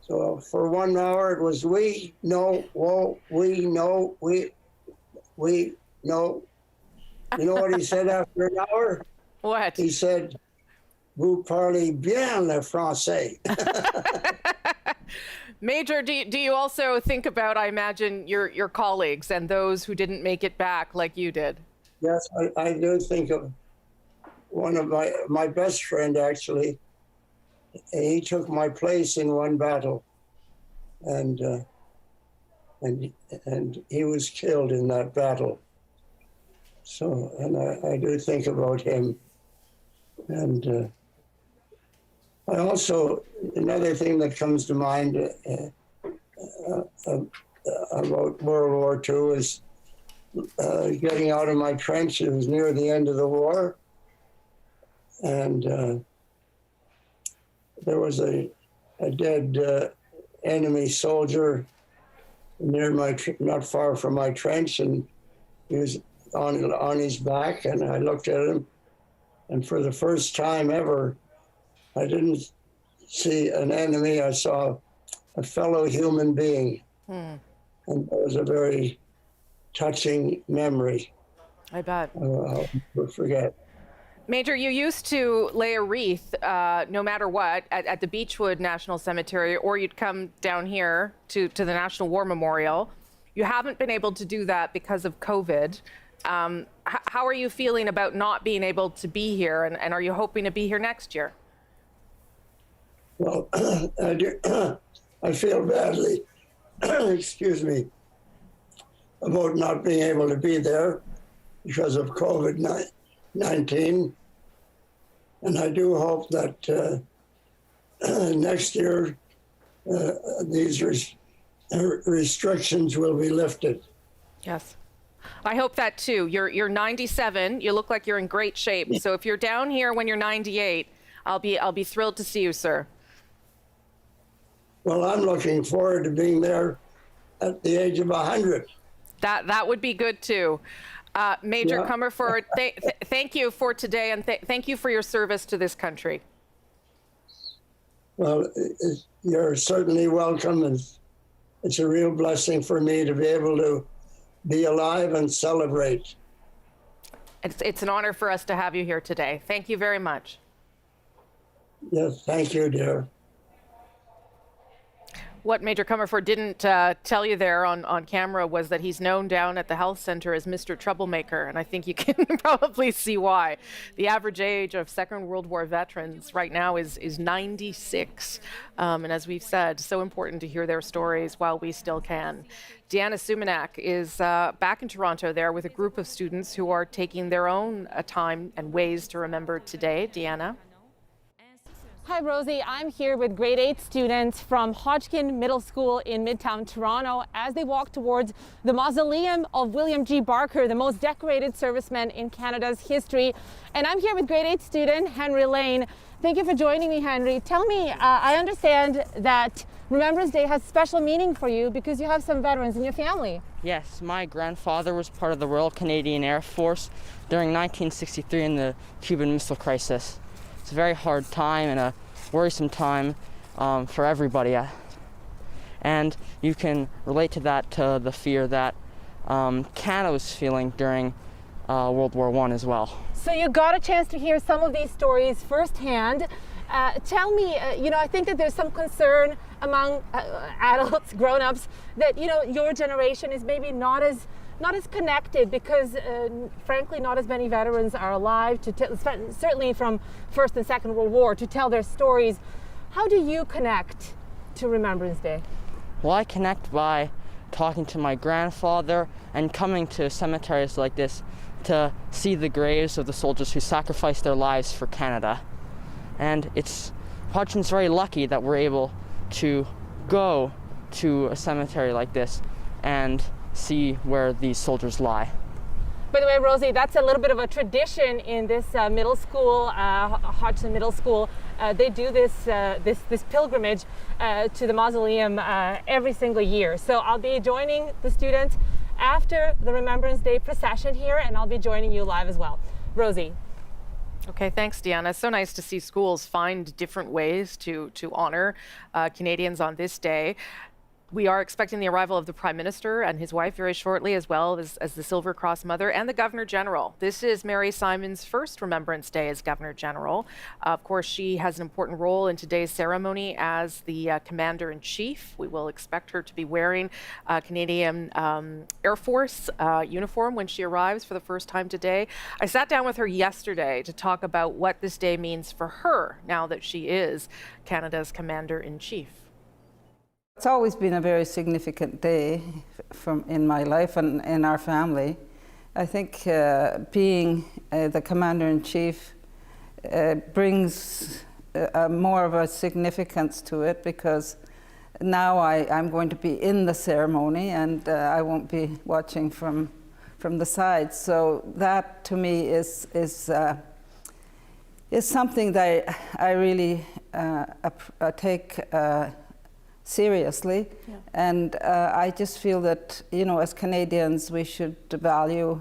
So for 1 hour it was oui, no, whoa, oui, no, oui, no. You know what he said after an hour? What? He said, "Vous parlez bien le français." Major, do you also think about, I imagine, your colleagues and those who didn't make it back like you did? Yes, I do think of one of my best friend, actually. He took my place in one battle, and he was killed in that battle. So, and I do think about him. And I also, another thing that comes to mind about World War II is getting out of my trench. It was near the end of the war. And there was a dead enemy soldier near not far from my trench, and he was on his back, and I looked at him, and for the first time ever, I didn't see an enemy. I saw a fellow human being. And that was a very touching memory. I bet. I'll never forget. Major, you used to lay a wreath, no matter what, at the Beechwood National Cemetery, or you'd come down here to the National War Memorial. You haven't been able to do that because of COVID. How are you feeling about not being able to be here, and are you hoping to be here next year? Well, I feel badly, excuse me, about not being able to be there because of COVID-19. And I do hope that next year these restrictions will be lifted. Yes. I hope that too. You're 97. You look like you're in great shape. So if you're down here when you're 98, I'll be thrilled to see you, sir. Well, I'm looking forward to being there at the age of 100. That would be good too. Major Comerford, thank you for today, and thank you for your service to this country. Well, you're certainly welcome, and it's a real blessing for me to be able to be alive and celebrate. It's an honor for us to have you here today. Thank you very much. Yes, thank you, dear. What Major Comerford didn't tell you there on camera was that he's known down at the health center as Mr. Troublemaker, and I think you can probably see why. The average age of Second World War veterans right now is 96, and as we've said, so important to hear their stories while we still can. Deanna Sumanak is back in Toronto there with a group of students who are taking their own time and ways to remember today. Deanna? Hi, Rosie. I'm here with grade 8 students from Hodgkin Middle School in Midtown Toronto as they walk towards the mausoleum of William G. Barker, the most decorated serviceman in Canada's history. And I'm here with grade 8 student Henry Lane. Thank you for joining me, Henry. Tell me, I understand that Remembrance Day has special meaning for you because you have some veterans in your family. Yes, my grandfather was part of the Royal Canadian Air Force during 1963 in the Cuban Missile Crisis. It's a very hard time and a worrisome time for everybody. And you can relate to that, to the fear that Canada was feeling during World War I as well. So you got a chance to hear some of these stories firsthand. Tell me, I think that there's some concern among adults, grown-ups, that, your generation is maybe not as connected because, frankly, not as many veterans are alive, certainly from First and Second World War, to tell their stories. How do you connect to Remembrance Day? Well, I connect by talking to my grandfather and coming to cemeteries like this to see the graves of the soldiers who sacrificed their lives for Canada. And Hodgkin's very lucky that we're able to go to a cemetery like this and see where these soldiers lie. By the way, Rosie, that's a little bit of a tradition in this middle school, Hodgkin Middle School. They do this pilgrimage to the mausoleum every single year. So I'll be joining the students after the Remembrance Day procession here, and I'll be joining you live as well. Rosie. Okay, thanks, Deanna. It's so nice to see schools find different ways to honor Canadians on this day. We are expecting the arrival of the Prime Minister and his wife very shortly, as well as the Silver Cross Mother and the Governor General. This is Mary Simon's first Remembrance Day as Governor General. Of course, she has an important role in today's ceremony as the Commander-in-Chief. We will expect her to be wearing a Canadian Air Force uniform when she arrives for the first time today. I sat down with her yesterday to talk about what this day means for her now that she is Canada's Commander-in-Chief. It's always been a very significant day in my life and in our family. I think being the Commander-in-Chief brings more of a significance to it because now I'm going to be in the ceremony and I won't be watching from the side. So that to me is something that I really take seriously. Yeah. And I just feel that, as Canadians, we should value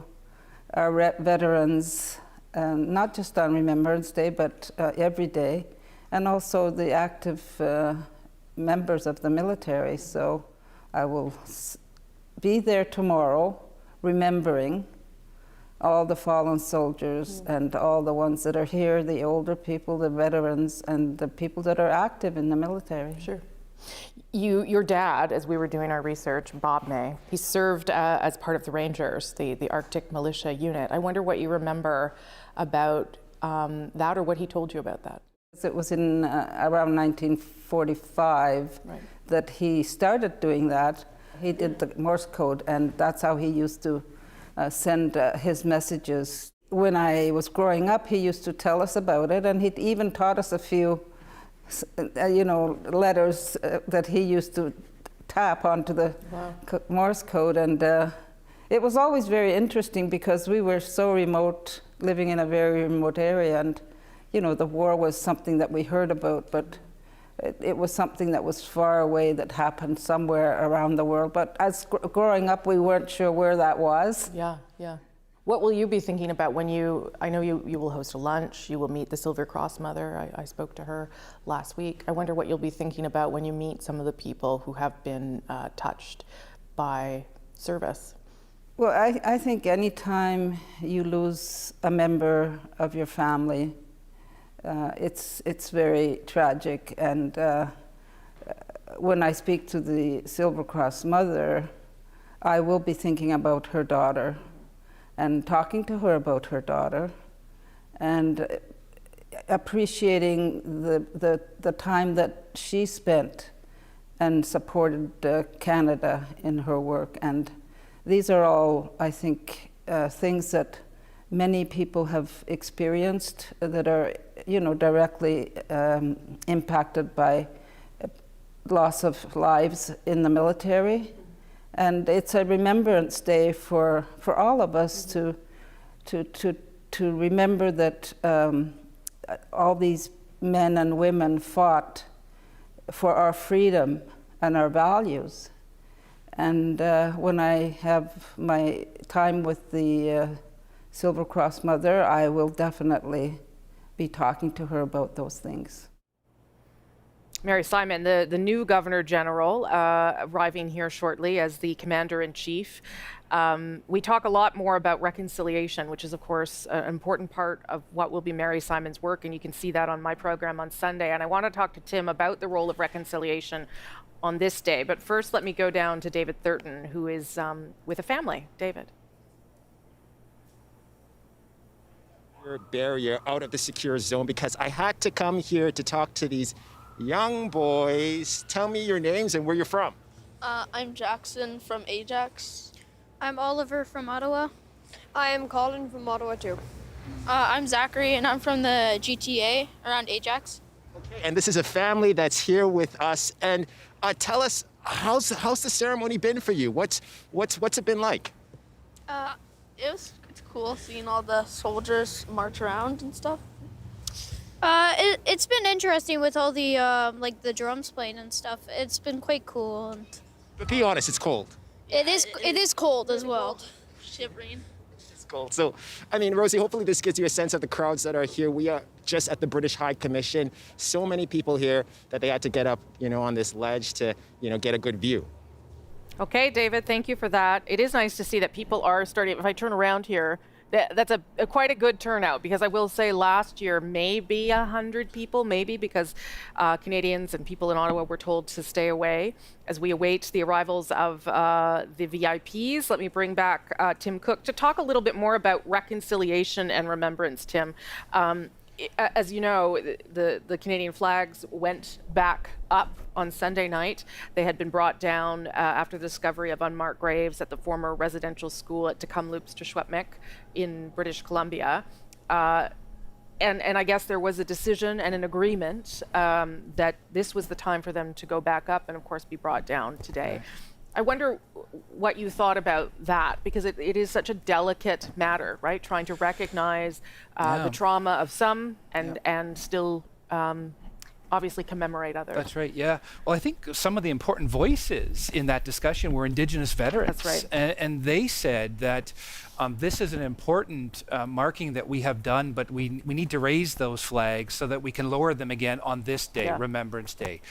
our veterans, not just on Remembrance Day, but every day, and also the active members of the military. So I will be there tomorrow, remembering all the fallen soldiers and all the ones that are here, the older people, the veterans, and the people that are active in the military. Sure. Your dad, as we were doing our research, Bob May, he served as part of the Rangers, the Arctic Militia Unit. I wonder what you remember about that, or what he told you about that. It was in around 1945 that he started doing that. He did the Morse code, and that's how he used to send his messages. When I was growing up, he used to tell us about it, and he'd even taught us a few letters that he used to tap onto the Morse code. And it was always very interesting because we were so remote, living in a very remote area, and the war was something that we heard about, but it was something that was far away, that happened somewhere around the world. But as growing up, we weren't sure where that was. Yeah. What will you be thinking about when I know you will host a lunch, you will meet the Silver Cross Mother. I spoke to her last week. I wonder what you'll be thinking about when you meet some of the people who have been touched by service. Well, I think any time you lose a member of your family, it's very tragic. And when I speak to the Silver Cross Mother, I will be thinking about her daughter and talking to her about her daughter and appreciating the time that she spent and supported Canada in her work. And these are all, I think, things that many people have experienced that are, directly impacted by loss of lives in the military. And it's a Remembrance Day for all of us to remember that all these men and women fought for our freedom and our values. And when I have my time with the Silver Cross Mother, I will definitely be talking to her about those things. Mary Simon, the new Governor General, arriving here shortly as the Commander-in-Chief. We talk a lot more about reconciliation, which is, of course, an important part of what will be Mary Simon's work, and you can see that on my program on Sunday. And I want to talk to Tim about the role of reconciliation on this day. But first, let me go down to David Thurton, who is with a family. David. Barrier out of the secure zone, because I had to come here to talk to these young boys. Tell me your names and where you're from. I'm Jackson from Ajax. I'm Oliver from Ottawa. I am Colin from Ottawa too. I'm Zachary and I'm from the GTA around Ajax. Okay, and this is a family that's here with us. And tell us, how's the ceremony been for you? What's it been like? It's cool seeing all the soldiers march around and stuff. It's been interesting with all the like the drums playing and stuff. It's been quite cool. And But be honest, it's cold. it is cold as well. Shivering. It's cold. So, I mean, Rosie, hopefully this gives you a sense of the crowds that are here. We are just at the British High Commission. So many people here that they had to get up, on this ledge to, get a good view. Okay, David, thank you for that. It is nice to see that people are starting. If I turn around here, that's quite a good turnout, because I will say last year maybe 100 people, because Canadians and people in Ottawa were told to stay away as we await the arrivals of the VIPs. Let me bring back Tim Cook to talk a little bit more about reconciliation and remembrance. Tim, as you know, the Canadian flags went back up on Sunday night. They had been brought down after the discovery of unmarked graves at the former residential school at Tecumloops Teshwetmik in British Columbia. And I guess there was a decision and an agreement that this was the time for them to go back up and, of course, be brought down today. I wonder what you thought about that, because it is such a delicate matter, right? Trying to recognize the trauma of some and still obviously commemorate others. That's right, yeah. Well, I think some of the important voices in that discussion were Indigenous veterans. That's right. And they said that this is an important marking that we have done, but we need to raise those flags so that we can lower them again on this day, Remembrance Day.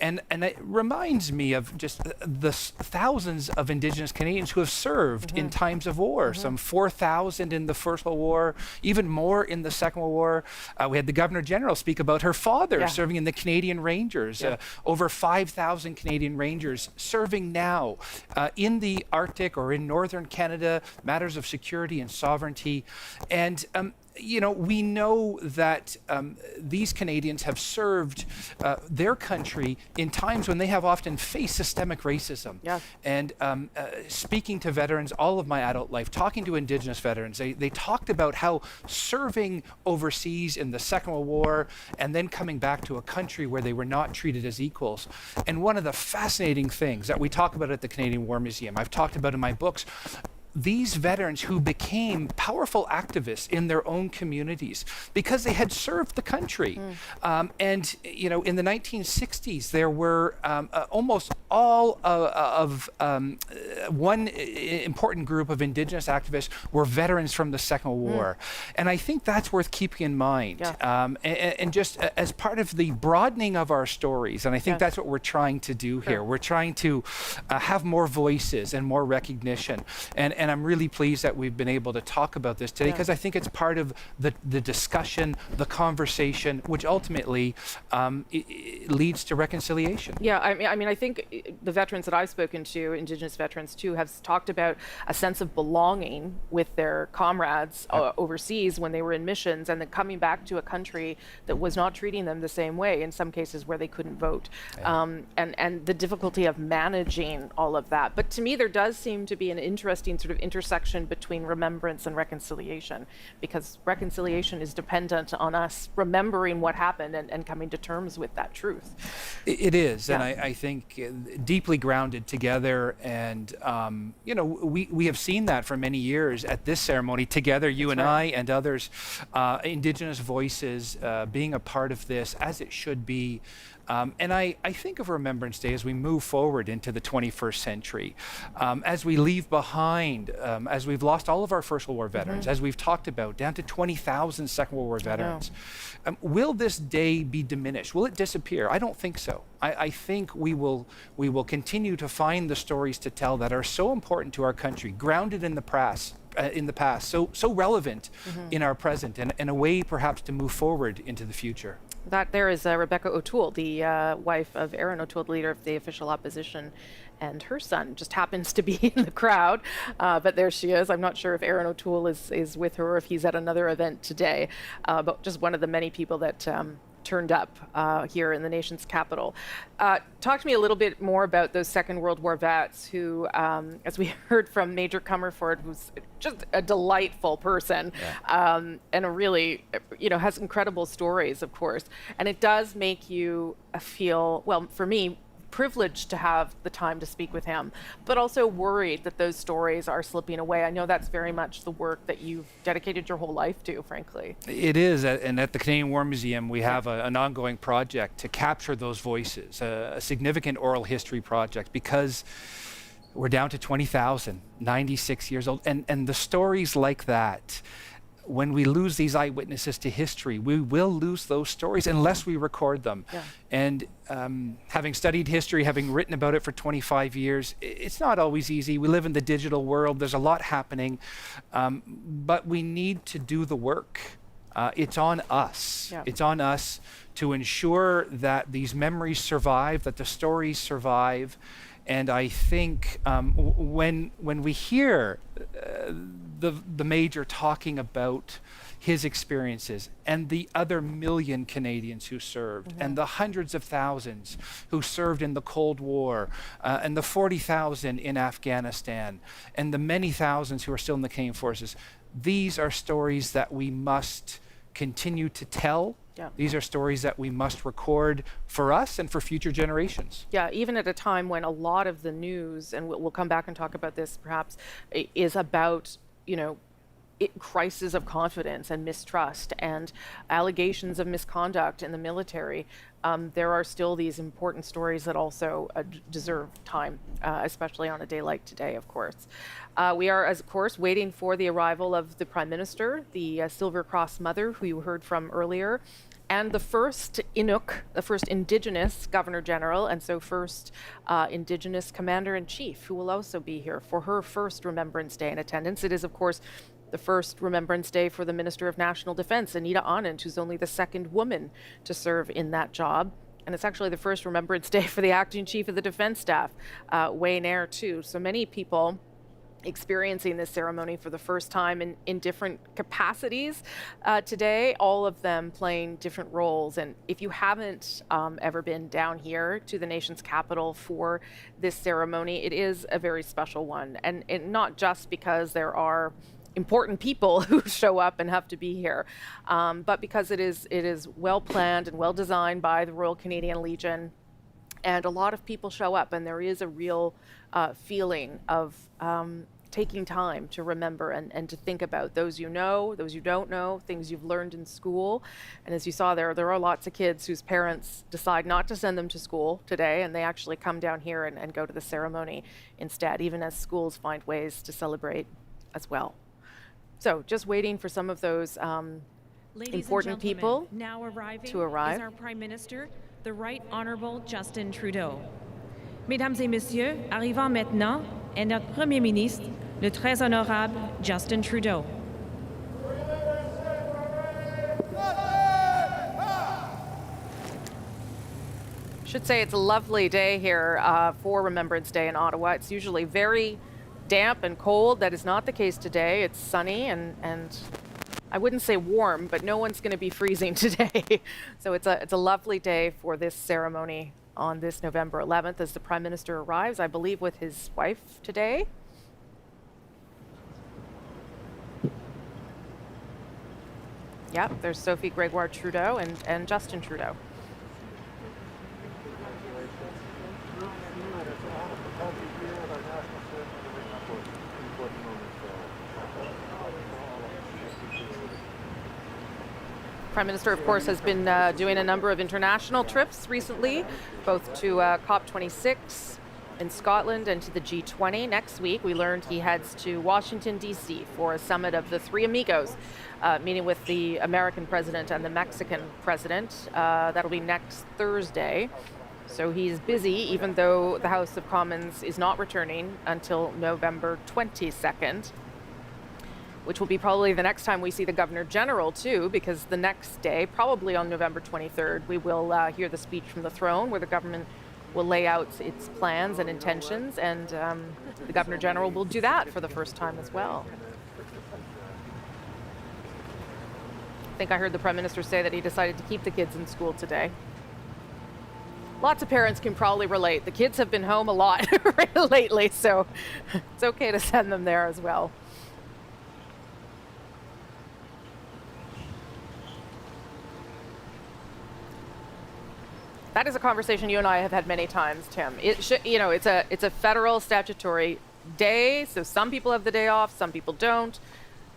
And it reminds me of just the thousands of Indigenous Canadians who have served in times of war, some 4,000 in the First World War, even more in the Second World War. We had the Governor General speak about her father serving in the Canadian Rangers, over 5,000 Canadian Rangers serving now in the Arctic or in Northern Canada, matters of security and sovereignty. And we know that these Canadians have served their country in times when they have often faced systemic racism. And speaking to veterans all of my adult life, talking to Indigenous veterans, they talked about how serving overseas in the Second World War and then coming back to a country where they were not treated as equals. And one of the fascinating things that we talk about at the Canadian War Museum, I've talked about in my books, these veterans who became powerful activists in their own communities because they had served the country. And, in the 1960s, there were almost all of one important group of Indigenous activists were veterans from the Second World War. And I think that's worth keeping in mind. And just as part of the broadening of our stories, and I think that's what we're trying to do here. We're trying to have more voices and more recognition. And I'm really pleased that we've been able to talk about this today, because I think it's part of the discussion, the conversation, which ultimately leads to reconciliation. Yeah, I mean, I think the veterans that I've spoken to, Indigenous veterans too, have talked about a sense of belonging with their comrades overseas when they were in missions, and then coming back to a country that was not treating them the same way, in some cases where they couldn't vote, and the difficulty of managing all of that. But to me, there does seem to be an interesting sort of intersection between remembrance and reconciliation, because reconciliation is dependent on us remembering what happened and coming to terms with that truth. It is, and I think deeply grounded together, and you know, we have seen that for many years at this ceremony together, you and I and others, Indigenous voices being a part of this, as it should be. And I think of Remembrance Day as we move forward into the 21st century, as we leave behind, as we've lost all of our First World War veterans, as we've talked about, down to 20,000 Second World War veterans. Will this day be diminished? Will it disappear? I don't think so. I think we will continue to find the stories to tell that are so important to our country, grounded in the past, so relevant in our present, and a way perhaps to move forward into the future. That there is Rebecca O'Toole, the wife of Aaron O'Toole, the leader of the official opposition, and her son just happens to be in the crowd, but there she is. I'm not sure if Aaron O'Toole is with her or if he's at another event today, but just one of the many people that turned up here in the nation's capital. Talk to me a little bit more about those Second World War vets who, as we heard from Major Comerford, who's just a delightful person, and a really, you know, has incredible stories, of course. And it does make you feel, well, for me, privileged to have the time to speak with him, but also worried that those stories are slipping away. I know that's very much the work that you've dedicated your whole life to, frankly. It is, and at the Canadian War Museum, we have an ongoing project to capture those voices, a significant oral history project, because we're down to 20,000, 96 years old, and the stories like that, when we lose these eyewitnesses to history, we will lose those stories unless we record them. And having studied history, having written about it for 25 years, it's not always easy. We live in the digital world. There's a lot happening, but we need to do the work. It's on us. It's on us to ensure that these memories survive, that the stories survive. And I think when we hear the Major talking about his experiences and the other million Canadians who served, and the hundreds of thousands who served in the Cold War, and the 40,000 in Afghanistan, and the many thousands who are still in the Canadian Forces, these are stories that we must continue to tell. These are stories that we must record for us and for future generations. Yeah, even at a time when a lot of the news, and we'll come back and talk about this perhaps, is about, you know, crisis of confidence and mistrust and allegations of misconduct in the military, there are still these important stories that also deserve time, especially on a day like today, of course. We are, of course, waiting for the arrival of the Prime Minister, the Silver Cross Mother, who you heard from earlier, and the first Inuk, the first Indigenous Governor General, and so first Indigenous Commander-in-Chief, who will also be here for her first Remembrance Day in attendance. It is, of course, the first Remembrance Day for the Minister of National Defense, Anita Anand, who's only the second woman to serve in that job. And it's actually the first Remembrance Day for the Acting Chief of the Defense Staff, Wayne Eyre, too. So many people experiencing this ceremony for the first time in different capacities today, all of them playing different roles. And if you haven't ever been down here to the nation's capital for this ceremony, it is a very special one. And not just because there are important people who show up and have to be here, but because it is well planned and well designed by the Royal Canadian Legion. And a lot of people show up, and there is a real feeling of taking time to remember and to think about those you know, those you don't know, things you've learned in school. And as you saw there are lots of kids whose parents decide not to send them to school today, and they actually come down here and go to the ceremony instead, even as schools find ways to celebrate as well. So just waiting for some of those important people now arriving to arrive. Is our Prime Minister, the Right Honourable Justin Trudeau. Mesdames et Messieurs, arrivant maintenant est notre Premier ministre, le très honorable Justin Trudeau. Should say it's a lovely day here for Remembrance Day in Ottawa. It's usually very damp and cold. That is not the case today. It's sunny and I wouldn't say warm, but no one's going to be freezing today. So it's a lovely day for this ceremony on this November 11th as the Prime Minister arrives, I believe, with his wife today. Yep, there's Sophie Gregoire Trudeau and Justin Trudeau. Prime Minister, of course, has been doing a number of international trips recently, both to COP26 in Scotland and to the G20. Next week, we learned he heads to Washington, D.C. for a summit of the Three Amigos, meeting with the American president and the Mexican president. That'll be next Thursday. So he's busy, even though the House of Commons is not returning until November 22nd. Which will be probably the next time we see the Governor General too, because the next day, probably on November 23rd, we will hear the speech from the throne where the government will lay out its plans and intentions, and the Governor General will do that for the first time as well. I think I heard the Prime Minister say that he decided to keep the kids in school today. Lots of parents can probably relate. The kids have been home a lot lately, so it's okay to send them there as well. That is a conversation you and I have had many times, Tim. It's a federal statutory day, so some people have the day off, some people don't.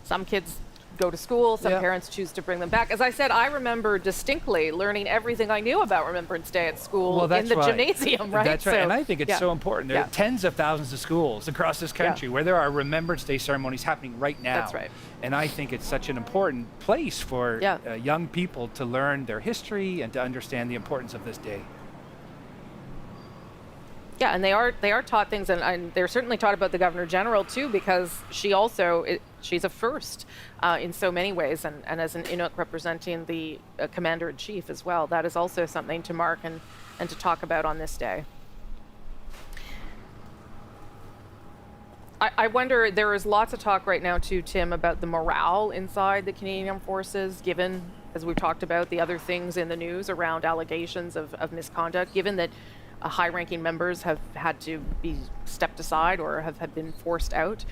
Some kids go to school, some parents choose to bring them back. As I said, I remember distinctly learning everything I knew about Remembrance Day at school in the gymnasium, right? That's right, and I think it's so important. There are tens of thousands of schools across this country where there are Remembrance Day ceremonies happening right now. That's right. And I think it's such an important place for young people to learn their history and to understand the importance of this day. Yeah, and they are taught things, and they're certainly taught about the Governor General too, because she's a first in so many ways, and as an Inuk representing the Commander-in-Chief as well. That is also something to mark and to talk about on this day. I wonder, there is lots of talk right now too, Tim, about the morale inside the Canadian Armed Forces, given, as we've talked about, the other things in the news around allegations of misconduct, given that high-ranking members have had to be stepped aside or have been forced out.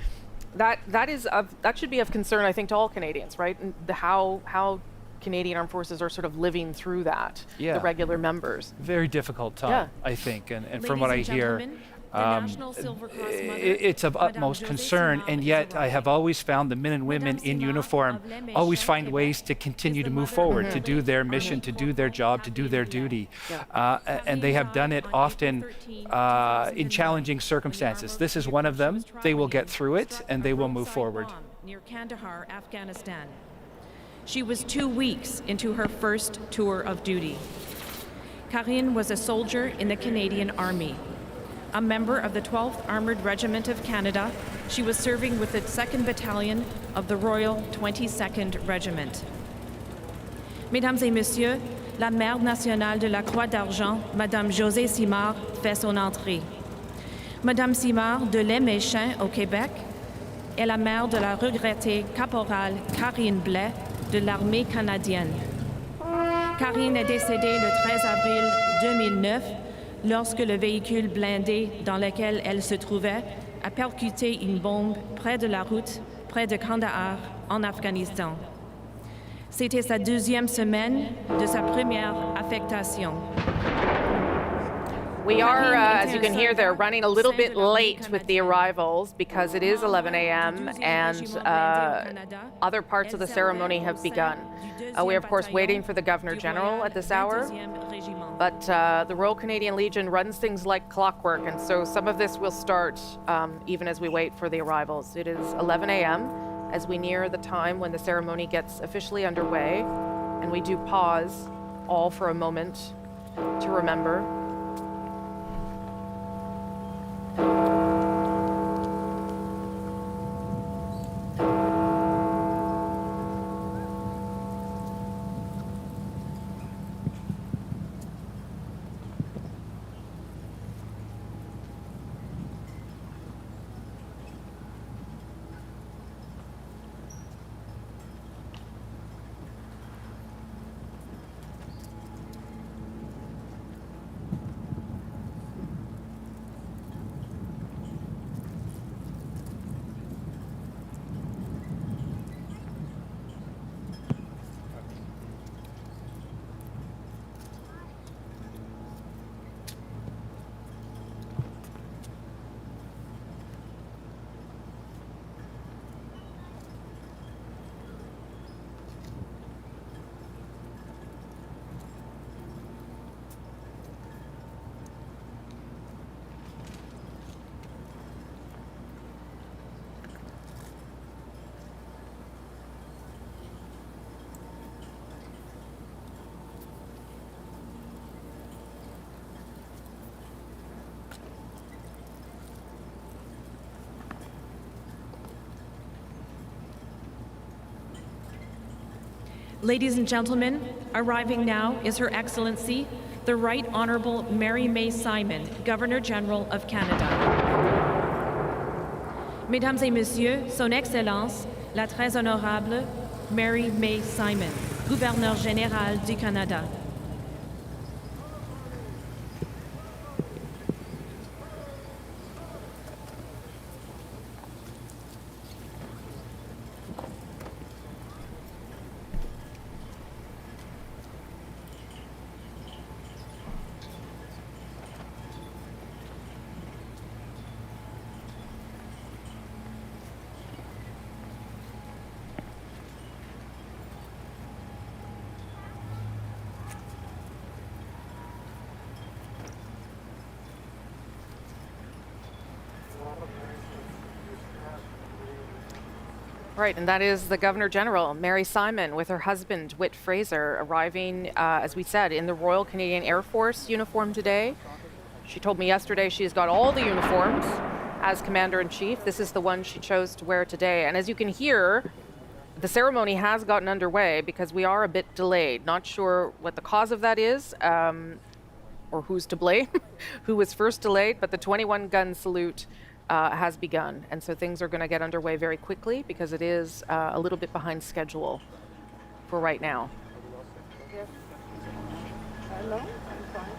That should be of concern, I think, to all Canadians, right? And how Canadian Armed Forces are sort of living through that, the regular members. Very difficult time, I think, and from what I hear, it's of utmost concern, and yet I have always found the men and women in uniform always find ways to continue to move forward, to do their mission, to do their job, to do their duty. And they have done it often in challenging circumstances. This is one of them. They will get through it, and they will move forward. Near Kandahar, Afghanistan. She was 2 weeks into her first tour of duty. Karine was a soldier in the Canadian Army. A member of the 12th Armoured Regiment of Canada, she was serving with the 2nd Battalion of the Royal 22nd Regiment. Mesdames et Messieurs, la mère nationale de la Croix d'Argent, Madame Josée Simard, fait son entrée. Madame Simard de l'Est-Méchant au Québec est la mère de la regrettée caporale Karine Blais de l'armée canadienne. Karine est décédée le 13 avril 2009 lorsque le véhicule blindé dans lequel elle se trouvait a percuté une bombe près de la route, près de Kandahar, en Afghanistan. C'était sa 2e semaine de sa première affectation. We are, as you can hear, they're running a little bit late with the arrivals because it is 11 a.m. and other parts of the ceremony have begun. We're, of course, waiting for the Governor General at this hour, but the Royal Canadian Legion runs things like clockwork, and so some of this will start even as we wait for the arrivals. It is 11 a.m. as we near the time when the ceremony gets officially underway, and we do pause all for a moment to remember. Ladies and gentlemen, arriving now is Her Excellency, the Right Honourable Mary May Simon, Governor-General of Canada. Mesdames et Messieurs, Son Excellence, la très honorable Mary May Simon, Gouverneur général du Canada. Right, and that is the Governor-General, Mary Simon, with her husband, Whit Fraser, arriving, as we said, in the Royal Canadian Air Force uniform today. She told me yesterday she's got all the uniforms as Commander-in-Chief. This is the one she chose to wear today. And as you can hear, the ceremony has gotten underway because we are a bit delayed. Not sure what the cause of that is, or who's to blame, who was first delayed, but the 21-gun salute has begun, and so things are going to get underway very quickly because it is a little bit behind schedule for right now. Hello, I'm fine.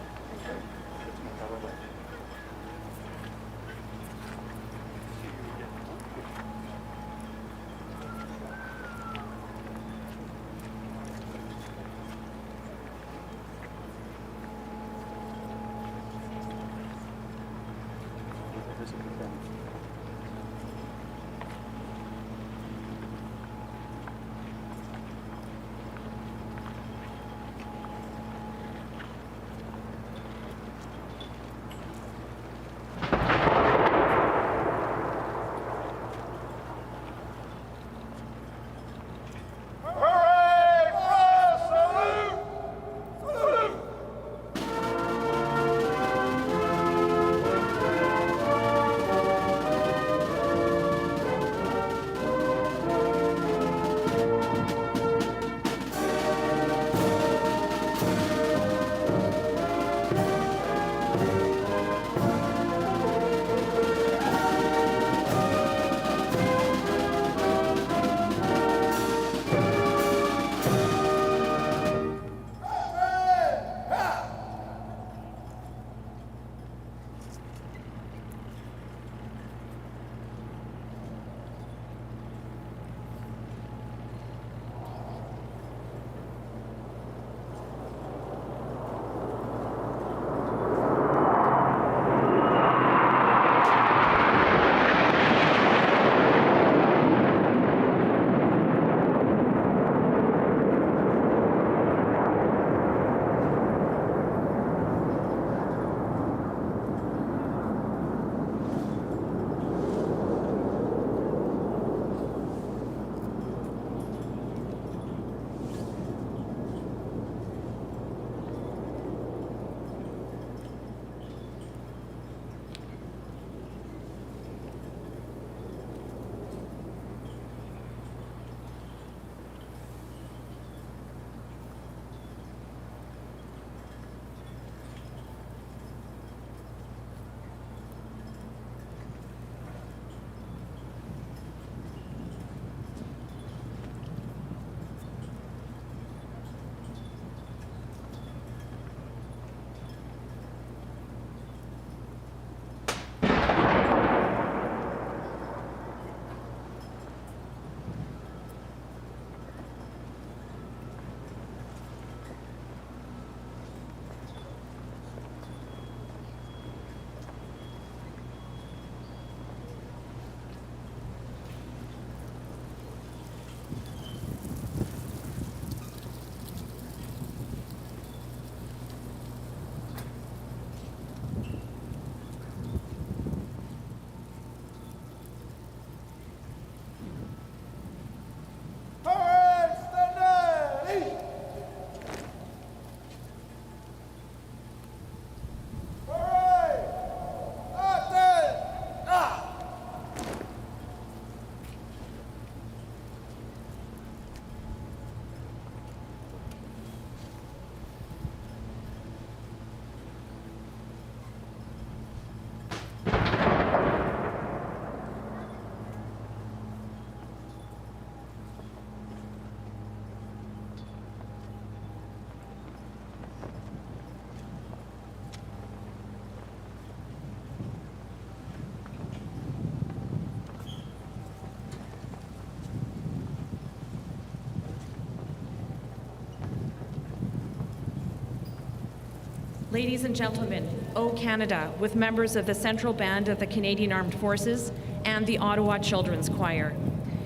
Ladies and gentlemen, O Canada, with members of the Central Band of the Canadian Armed Forces and the Ottawa Children's Choir.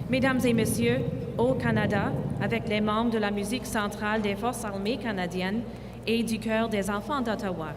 Mesdames et Messieurs, O Canada, avec les membres de la musique centrale des Forces armées canadiennes et du Chœur des enfants d'Ottawa.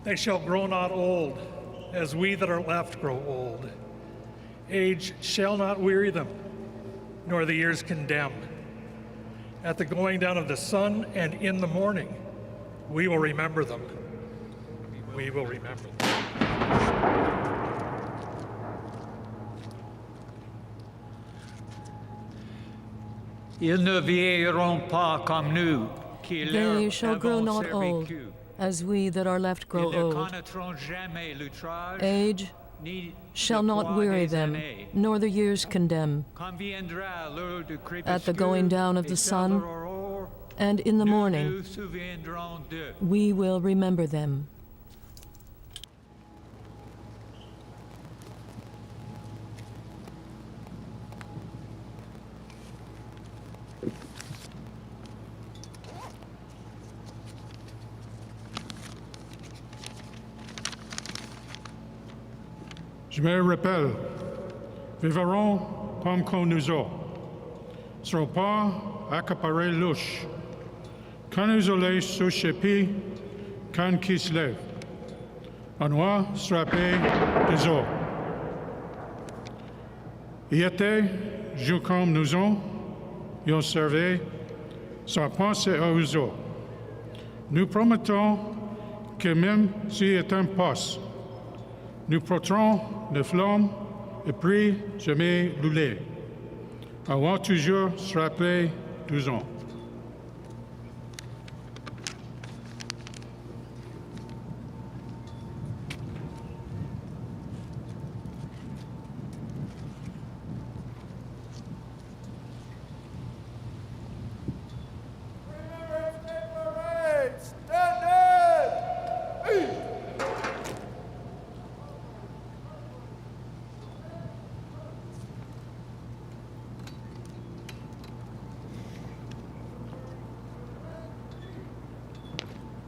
They shall grow not old, as we that are left grow old. Age shall not weary them, nor the years condemn. At the going down of the sun and in the morning, we will remember them. We will remember them. Ils ne vieilliront pas comme nous, qui They shall grow not old, as we that are left grow old. Age shall not weary them, nor the years condemn. At the going down of the sun and in the morning, we will remember them. Je me rappelle, vivrons comme qu'on nous a, seront pas accaparés louches, quand nous allons sous chapitre, quand qui se lève, en noir strappé des os. Y était, je comme nous ont, y ont servi, sans penser aux autres. Nous promettons que même s'il est un poste, nous porterons les flammes et puis jamais brûler. Avant toujours se rappeler 12 ans.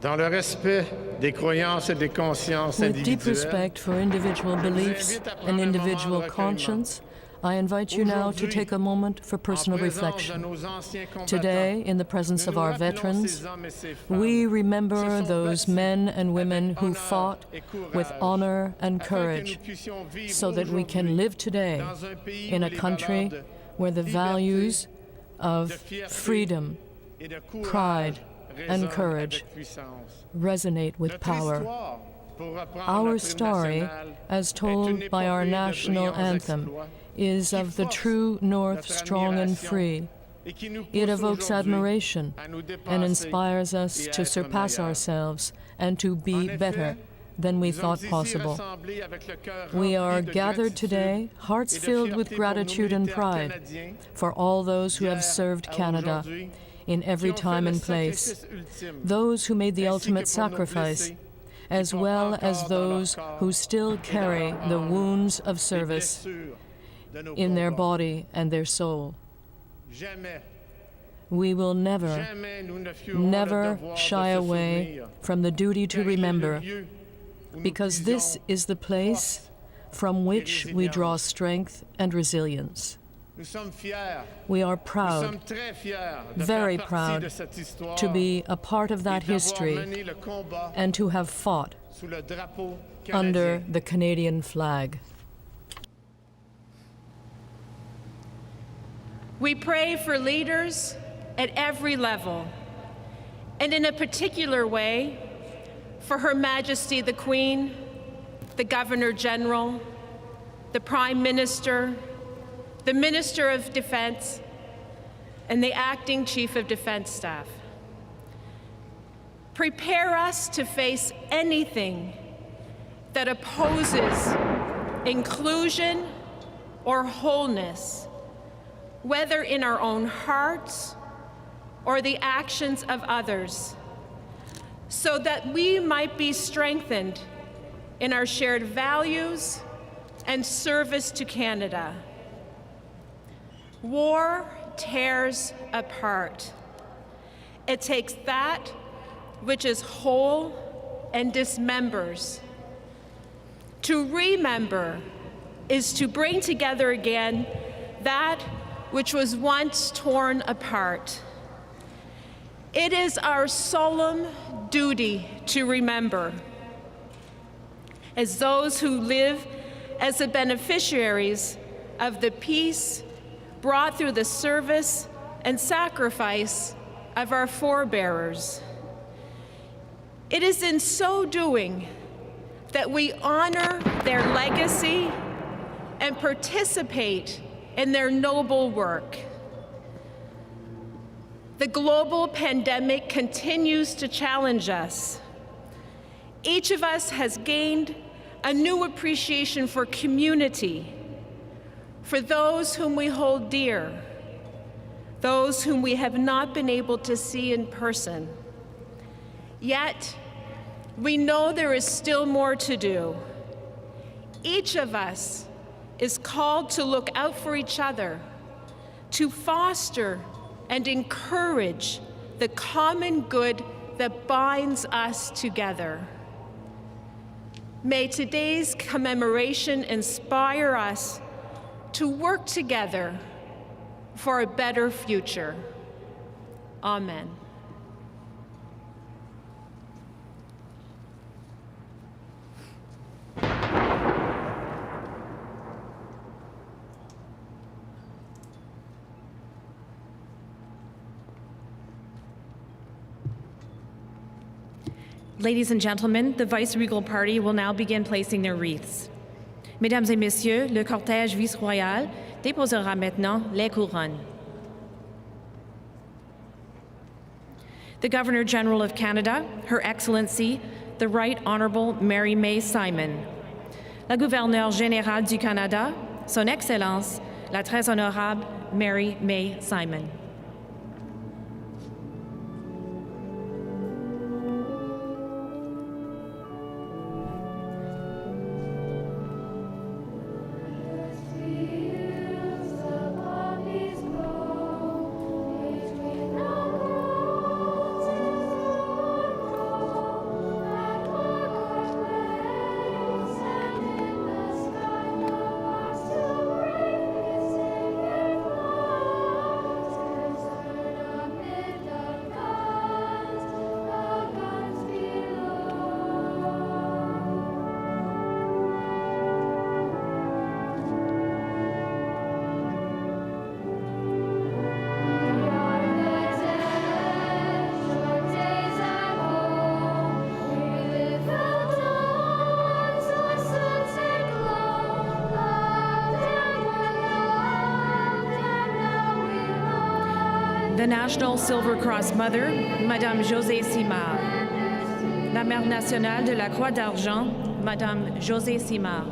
Dans le respect des croyances et des consciences With deep individuelles, respect for individual beliefs and individual conscience, I invite you now to take a moment for personal reflection. Today, in the presence of our veterans, we remember those men and women who fought with honor and courage so that we can live today in a country where the values of freedom, pride, and courage resonate with power. Our story, as told by our national anthem, is of the true North strong and free. It evokes admiration and inspires us to surpass ourselves and to be better than we thought possible. We are gathered today, hearts filled with gratitude and pride for all those who have served Canada in every time and place, those who made the ultimate sacrifice, as well as those who still carry the wounds of service in their body and their soul. We will never, never shy away from the duty to remember, because this is the place from which we draw strength and resilience. We are proud, very proud, to be a part of that history and to have fought under the Canadian flag. We pray for leaders at every level, and in a particular way, for Her Majesty the Queen, the Governor General, the Prime Minister, the Minister of Defense, and the Acting Chief of Defense Staff. Prepare us to face anything that opposes inclusion or wholeness, whether in our own hearts or the actions of others, so that we might be strengthened in our shared values and service to Canada. War tears apart. It takes that which is whole and dismembers. To remember is to bring together again that which was once torn apart. It is our solemn duty to remember, as those who live as the beneficiaries of the peace brought through the service and sacrifice of our forebearers. It is in so doing that we honor their legacy and participate in their noble work. The global pandemic continues to challenge us. Each of us has gained a new appreciation for community, for those whom we hold dear, those whom we have not been able to see in person. Yet, we know there is still more to do. Each of us is called to look out for each other, to foster and encourage the common good that binds us together. May today's commemoration inspire us to work together for a better future. Amen. Ladies and gentlemen, the Vice-Regal Party will now begin placing their wreaths. Mesdames et messieurs, le cortège vice-royal déposera maintenant les couronnes. The Governor-General of Canada, Her Excellency, the Right Honourable Mary May Simon. La Gouverneure Générale du Canada, Son Excellence, la Très Honorable Mary May Simon. The National Silver Cross Mother, Madame Josée Simard. La Mère nationale de la Croix d'Argent, Madame Josée Simard.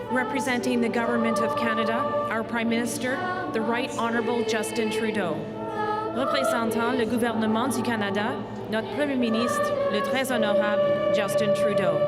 Representing the Government of Canada, our Prime Minister, the Right Honourable Justin Trudeau. Représentant le gouvernement du Canada, notre Premier ministre, le Très Honorable Justin Trudeau.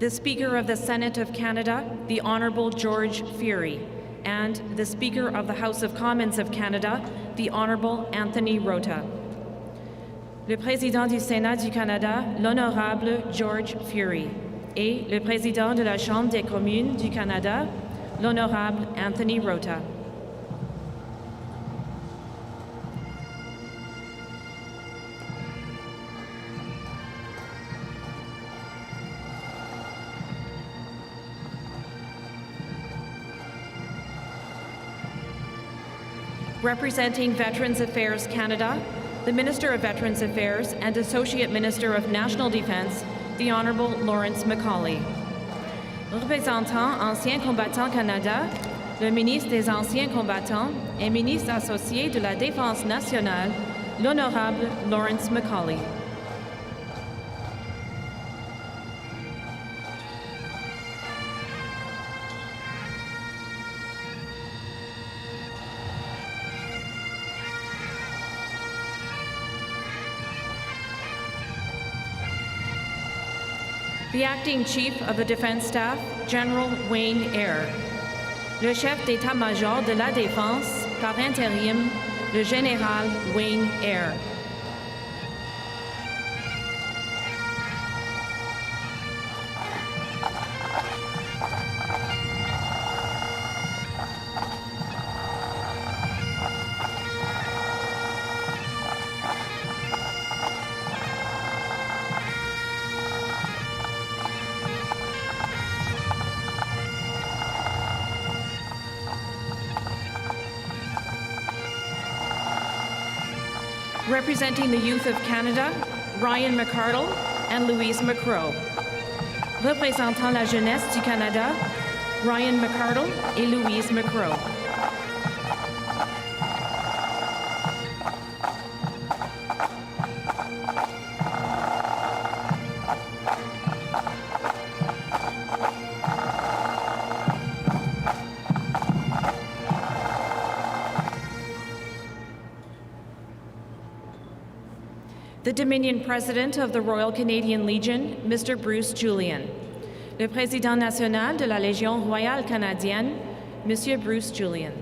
the Speaker of the Senate of Canada, the Honourable George Fury, and the Speaker of the House of Commons of Canada, the Honourable Anthony Rota. Le Président du Sénat du Canada, l'Honorable George Fury, et le Président de la Chambre des communes du Canada, l'Honorable Anthony Rota. Representing Veterans Affairs Canada, the Minister of Veterans Affairs and Associate Minister of National Defence, the Honourable Lawrence Macaulay. Représentant Anciens Combattants Canada, le ministre des Anciens Combattants et ministre associé de la Défense nationale, l'Honorable Lawrence Macaulay. The Acting Chief of the Defense Staff, General Wayne Eyre. Le chef d'état-major de la Défense, par intérim, le Général Wayne Eyre. Representing the Youth of Canada, Ryan McCardle and Louise McCrow. Représentant la jeunesse du Canada, Ryan McCardle et Louise McCrow. The Dominion President of the Royal Canadian Legion, Mr. Bruce Julian. Le Président national de la Légion royale canadienne, Monsieur Bruce Julian.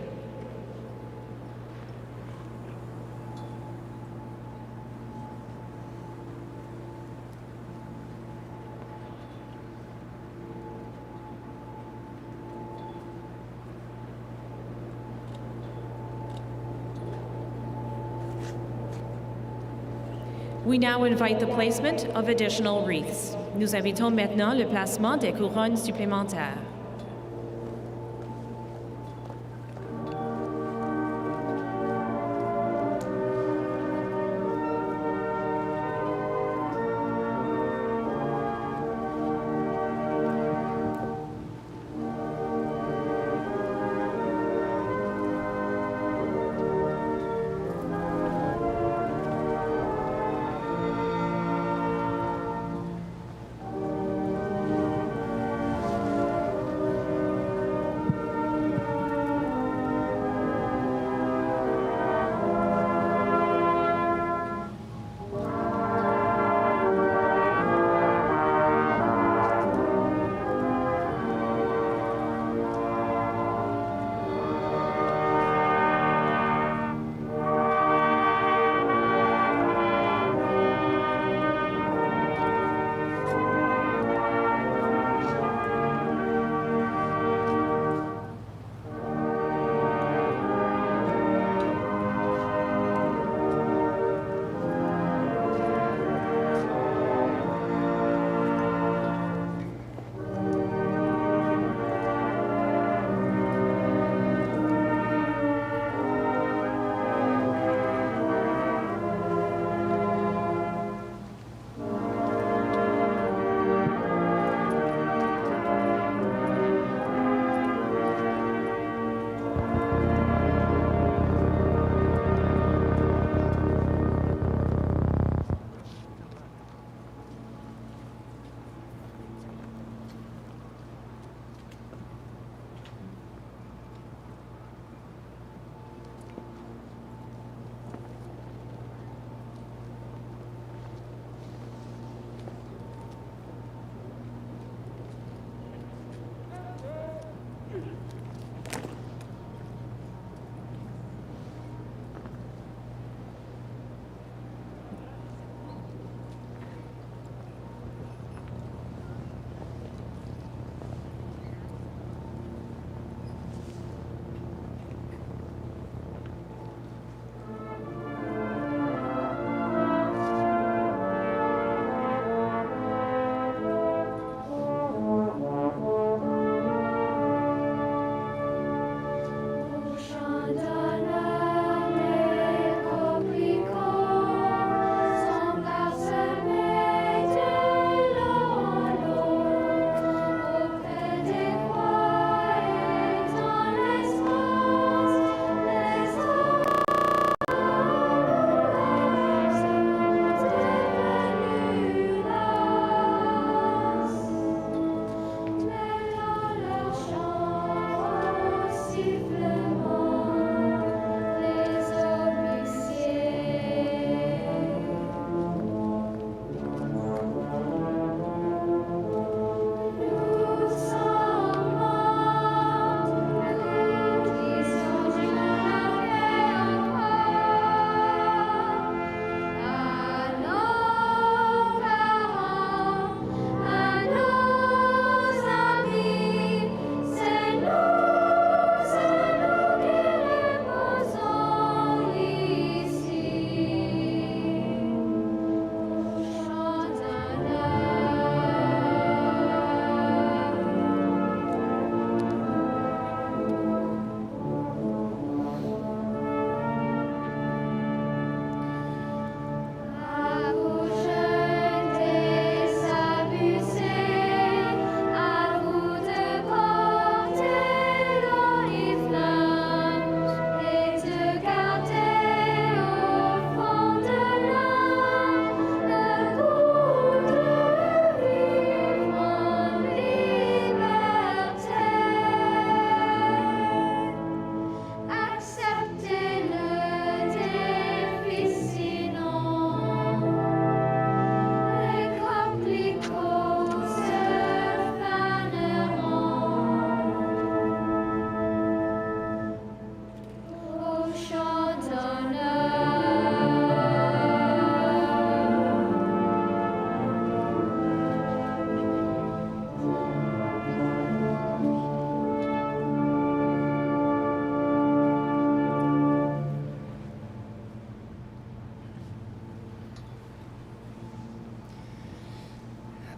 We now invite the placement of additional wreaths. Nous invitons maintenant le placement des couronnes supplémentaires.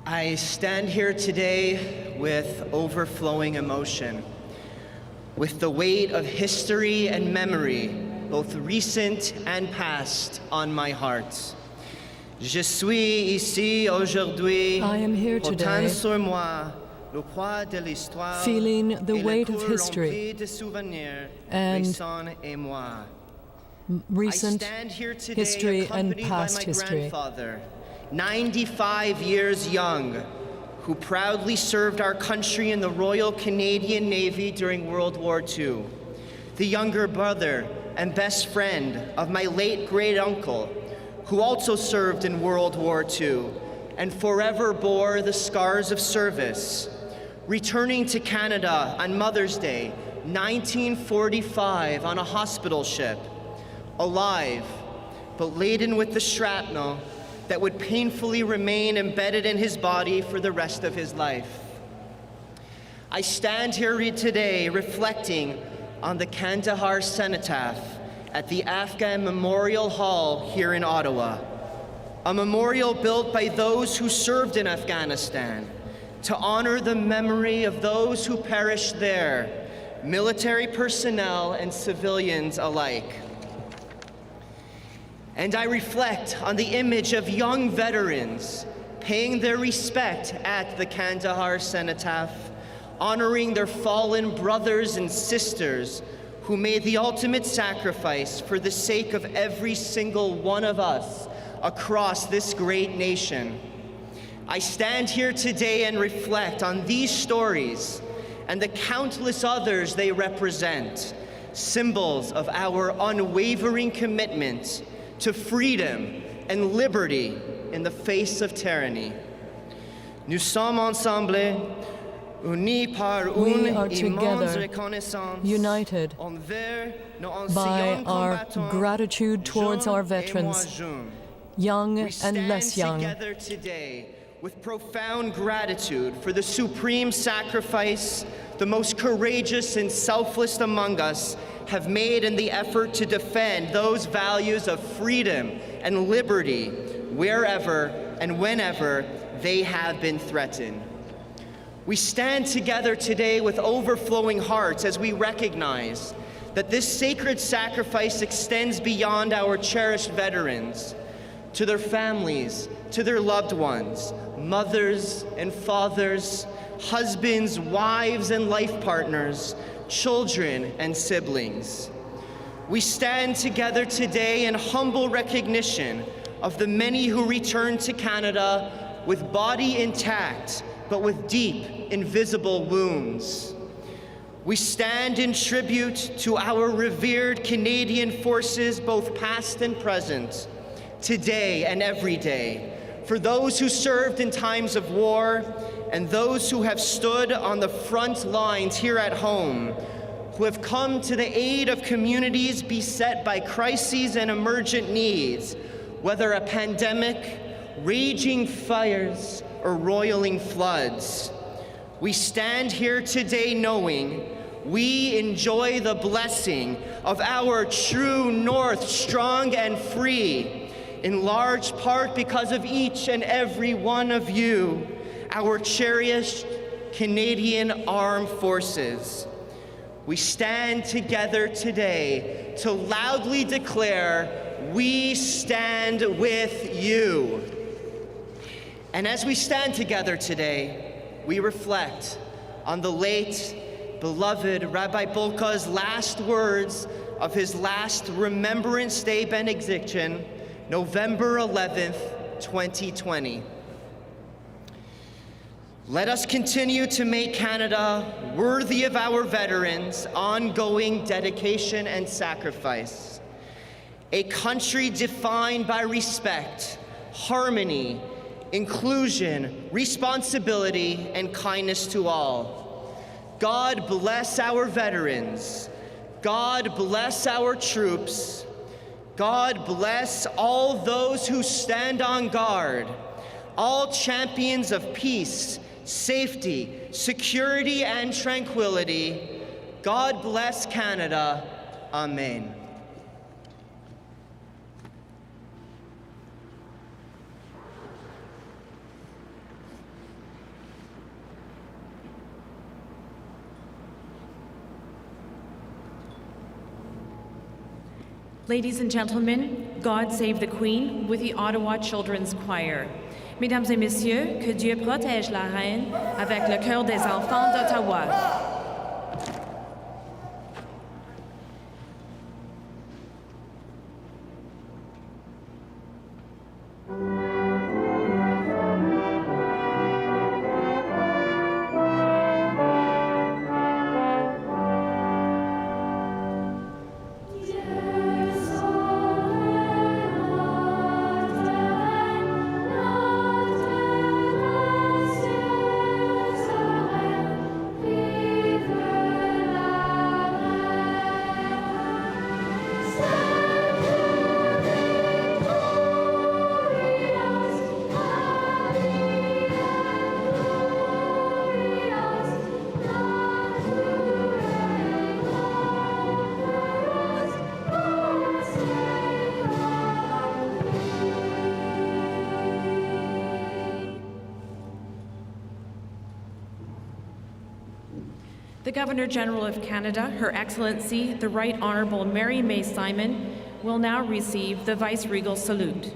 I stand here today with overflowing emotion, with the weight of history and memory, both recent and past, on my heart. Je suis ici aujourd'hui, I am here today, sur moi, le poids de l'histoire, feeling the et weight le of cours history rempli de souvenirs, and Grayson et moi. recent I stand here today history and accompanied past by my history. grandfather, 95 years young, who proudly served our country in the Royal Canadian Navy during World War II. The younger brother and best friend of my late great-uncle, who also served in World War II and forever bore the scars of service, returning to Canada on Mother's Day, 1945, on a hospital ship, alive, but laden with the shrapnel that would painfully remain embedded in his body for the rest of his life. I stand here today reflecting on the Kandahar cenotaph at the Afghan Memorial Hall here in Ottawa, a memorial built by those who served in Afghanistan to honor the memory of those who perished there, military personnel and civilians alike. And I reflect on the image of young veterans paying their respect at the Kandahar cenotaph, honoring their fallen brothers and sisters who made the ultimate sacrifice for the sake of every single one of us across this great nation. I stand here today and reflect on these stories and the countless others they represent, symbols of our unwavering commitment to freedom and liberty in the face of tyranny. Nous sommes ensemble, unis par We une are immense together, reconnaissance united envers nos by anciens our combattants, gratitude towards our veterans, young and less young. We stand together today with profound gratitude for the supreme sacrifice the most courageous and selfless among us have made in the effort to defend those values of freedom and liberty wherever and whenever they have been threatened. We stand together today with overflowing hearts as we recognize that this sacred sacrifice extends beyond our cherished veterans to their families, to their loved ones, mothers and fathers, husbands, wives and life partners, children and siblings. We stand together today in humble recognition of the many who returned to Canada with body intact, but with deep, invisible wounds. We stand in tribute to our revered Canadian forces, both past and present, today and every day, for those who served in times of war and those who have stood on the front lines here at home, who have come to the aid of communities beset by crises and emergent needs, whether a pandemic, raging fires, or roiling floods. We stand here today knowing we enjoy the blessing of our true North, strong and free, in large part because of each and every one of you, our cherished Canadian Armed Forces. We stand together today to loudly declare, we stand with you. And as we stand together today, we reflect on the late, beloved Rabbi Bolka's last words of his last Remembrance Day benediction, November 11th, 2020. Let us continue to make Canada worthy of our veterans' ongoing dedication and sacrifice. A country defined by respect, harmony, inclusion, responsibility, and kindness to all. God bless our veterans. God bless our troops. God bless all those who stand on guard, all champions of peace, safety, security, and tranquility. God bless Canada. Amen. Ladies and gentlemen, God Save the Queen with the Ottawa Children's Choir. Mesdames et messieurs, que Dieu protège la reine avec le chœur des enfants d'Ottawa. The Governor-General of Canada, Her Excellency, the Right Honourable Mary May Simon, will now receive the Vice-Regal Salute.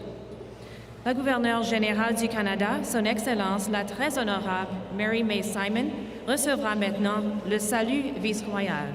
La Gouverneure Générale du Canada, Son Excellence la Très Honorable Mary May Simon, recevra maintenant le salut vice-royal.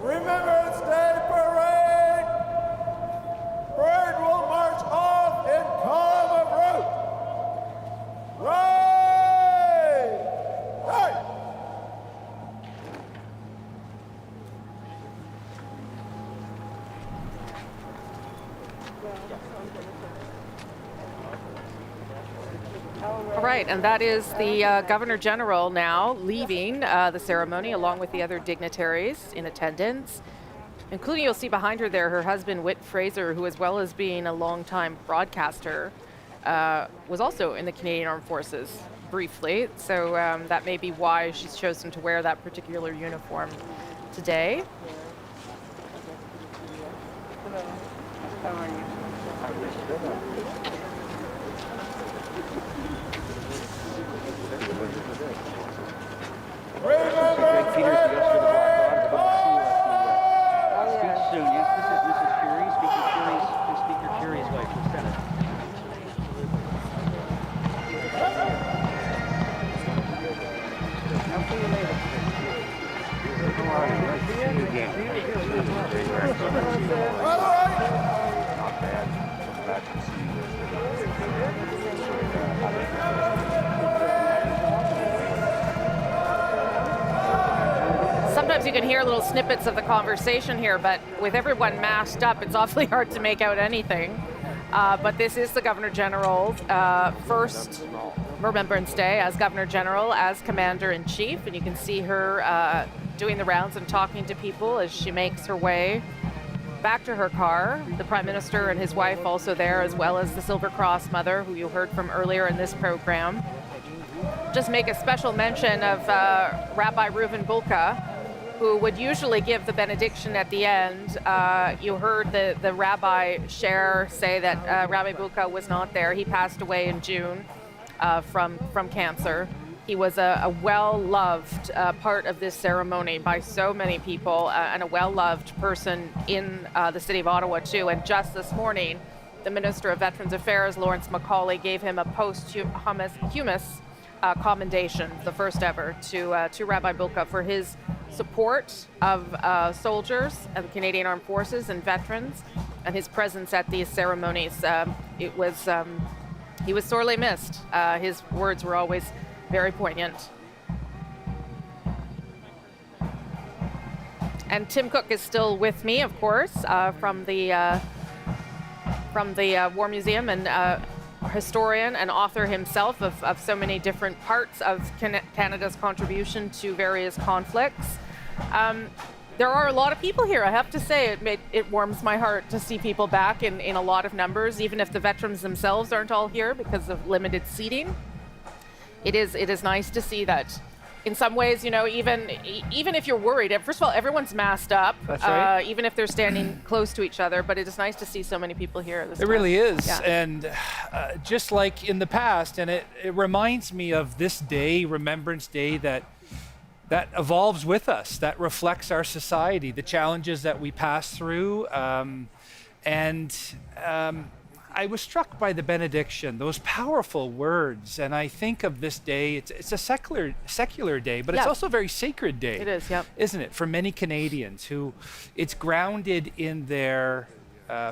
Remembrance Day Parade! Parade will march off in column of route. Right! Right! All right, and that is the Governor General now leaving the ceremony along with the other dignitaries in attendance, including, you'll see behind her there, her husband, Whit Fraser, who, as well as being a longtime broadcaster, was also in the Canadian Armed Forces briefly. So that may be why she's chosen to wear that particular uniform today. Hello. How are you? All right. Sometimes you can hear little snippets of the conversation here, but with everyone masked up, it's awfully hard to make out anything. But this is the Governor General's first Remembrance Day as Governor General, as Commander-in-Chief, and you can see her doing the rounds and talking to people as she makes her way back to her car. The Prime Minister and his wife also there, as well as the Silver Cross Mother, who you heard from earlier in this program. Just make a special mention of Rabbi Reuven Bulka, who would usually give the benediction at the end. You heard the rabbi say that Rabbi Bulka was not there. He passed away in June from cancer. He was a well-loved part of this ceremony by so many people, and a well-loved person in the city of Ottawa too. And just this morning, the Minister of Veterans Affairs, Lawrence Macaulay, gave him a posthumous commendation, the first ever, to Rabbi Bulka for his support of soldiers of the Canadian Armed Forces and veterans, and his presence at these ceremonies. He was sorely missed. His words were always very poignant. And Tim Cook is still with me, of course, from the War Museum, and historian and author himself of so many different parts of Canada's contribution to various conflicts. There are a lot of people here, I have to say. It warms my heart to see people back in a lot of numbers, even if the veterans themselves aren't all here because of limited seating. It is nice to see that. In some ways, you know, even if you're worried, first of all, everyone's masked up. That's right. Even if they're standing close to each other, but it is nice to see so many people here this time. It really is. Yeah. And just like in the past, and it reminds me of this day, Remembrance Day, that evolves with us, that reflects our society, the challenges that we pass through. I was struck by the benediction, those powerful words, and I think of this day, it's a secular day, but it's also a very sacred day. It is, yep. Isn't it? For many Canadians who, it's grounded in their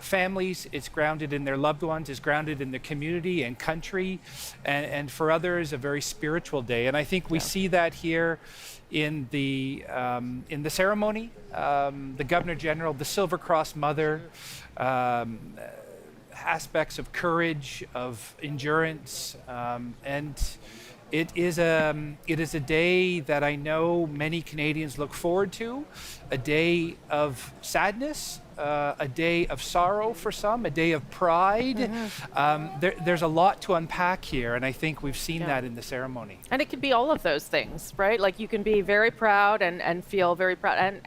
families, it's grounded in their loved ones, it's grounded in the community and country, and for others, a very spiritual day. And I think we see that here in the ceremony, the Governor General, the Silver Cross Mother, aspects of courage, of endurance, and it is a day that I know many Canadians look forward to, a day of sadness, a day of sorrow for some, a day of pride. Mm-hmm. There's a lot to unpack here, and I think we've seen that in the ceremony. And it can be all of those things, right? Like you can be very proud and feel very proud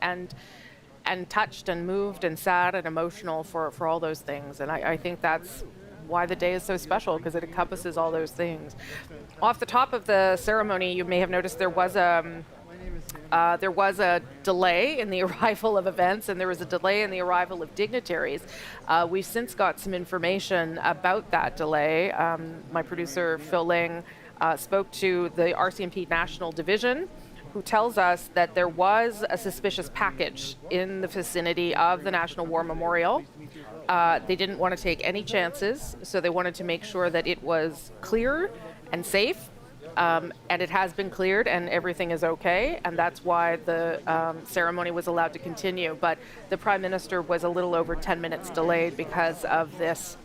and touched and moved and sad and emotional for all those things. And I think that's why the day is so special, because it encompasses all those things. Off the top of the ceremony, you may have noticed there was a delay in the arrival of events, and there was a delay in the arrival of dignitaries. We've since got some information about that delay. My producer, Phil Ling, spoke to the RCMP National Division, who tells us that there was a suspicious package in the vicinity of the National War Memorial. They didn't want to take any chances, so they wanted to make sure that it was clear and safe, and it has been cleared and everything is okay, and that's why the ceremony was allowed to continue. But the Prime Minister was a little over 10 minutes delayed because of this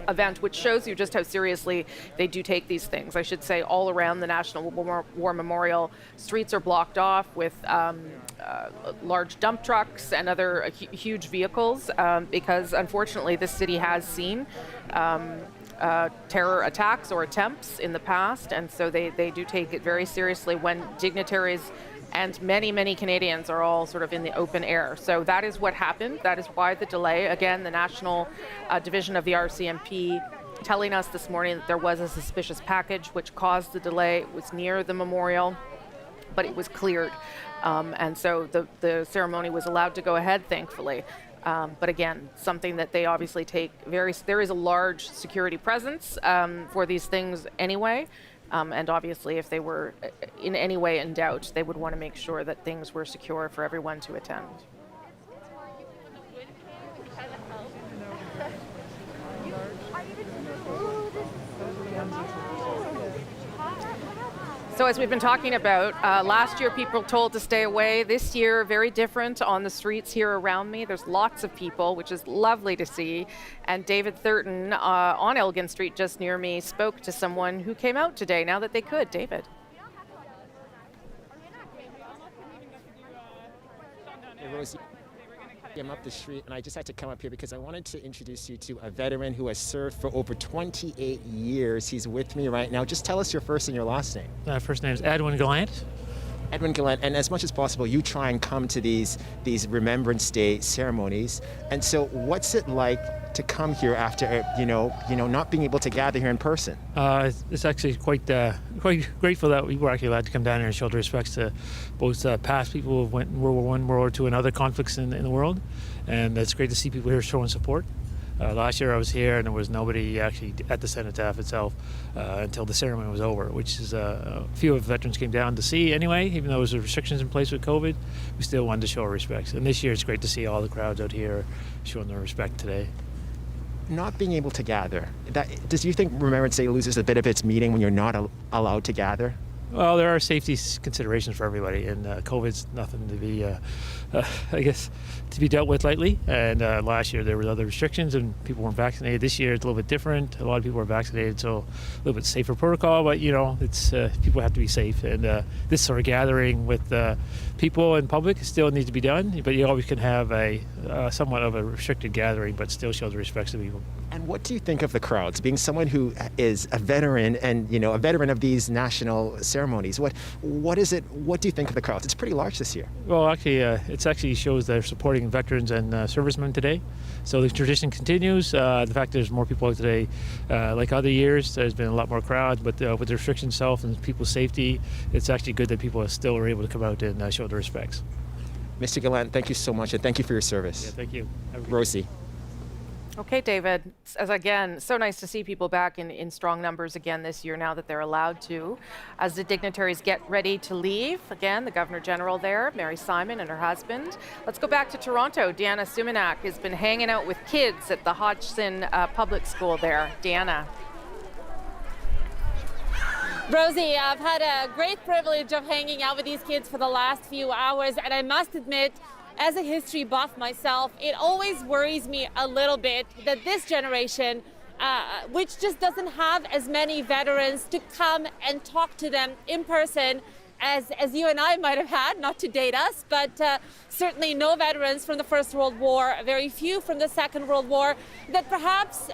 event, which shows you just how seriously they do take these things. I should say all around the National War Memorial, streets are blocked off with large dump trucks and other huge vehicles because unfortunately this city has seen terror attacks or attempts in the past, and so they do take it very seriously when dignitaries and many, many Canadians are all sort of in the open air. So that is what happened. That is why the delay. Again, the National Division of the RCMP telling us this morning that there was a suspicious package which caused the delay. It was near the memorial, but it was cleared. And so the ceremony was allowed to go ahead, thankfully. But again, something that they obviously take there is a large security presence for these things anyway. And obviously, if they were in any way in doubt, they would want to make sure that things were secure for everyone to attend. So as we've been talking about, last year people told to stay away. This year, very different on the streets here around me. There's lots of people, which is lovely to see. And David Thurton on Elgin Street just near me spoke to someone who came out today now that they could. David. Hey, Rosie. I'm up the street, and I just had to come up here because I wanted to introduce you to a veteran who has served for over 28 years. He's with me right now. Just tell us your first and your last name. First name is Edwin Gallant. Edwin Gallant, and as much as possible, you try and come to these Remembrance Day ceremonies. And so, what's it like to come here after not being able to gather here in person? It's actually quite grateful that we were actually allowed to come down here and show respects to both past people who went in World War I, World War II, and other conflicts in the world. And it's great to see people here showing support. Last year I was here and there was nobody actually at the cenotaph itself until the ceremony was over, which is a few of the veterans came down to see anyway, even though there was restrictions in place with COVID. We still wanted to show our respects. And this year it's great to see all the crowds out here showing their respect today. Not being able to gather, do you think Remembrance Day loses a bit of its meaning when you're not allowed to gather? Well, there are safety considerations for everybody, and COVID's nothing to be, to be dealt with lightly. And last year there were other restrictions and people weren't vaccinated. This year it's a little bit different. A lot of people are vaccinated, so a little bit safer protocol. But it's people have to be safe, and this sort of gathering with people in public still needs to be done. But you always can have a somewhat of a restricted gathering, but still show the respect to people. And what do you think of the crowds? Being someone who is a veteran and a veteran of these national ceremonies, what is it? What do you think of the crowds? It's pretty large this year. Well, actually, it actually shows they're supporting veterans and servicemen today. So the tradition continues. The fact there's more people out today, like other years, there's been a lot more crowds. But with the restrictions itself and people's safety, it's actually good that people still are able to come out and show their respects. Mr. Gallant, thank you so much, and thank you for your service. Yeah, thank you. Rosie. Okay, David, as again, so nice to see people back in strong numbers again this year now that they're allowed to. As the dignitaries get ready to leave, again, the Governor General there, Mary Simon and her husband. Let's go back to Toronto. Deanna Sumanak has been hanging out with kids at the Hodgson Public School there. Deanna. Rosie, I've had a great privilege of hanging out with these kids for the last few hours, and I must admit, as a history buff myself, it always worries me a little bit that this generation, which just doesn't have as many veterans to come and talk to them in person as you and I might have had, not to date us, but certainly no veterans from the First World War, very few from the Second World War, that perhaps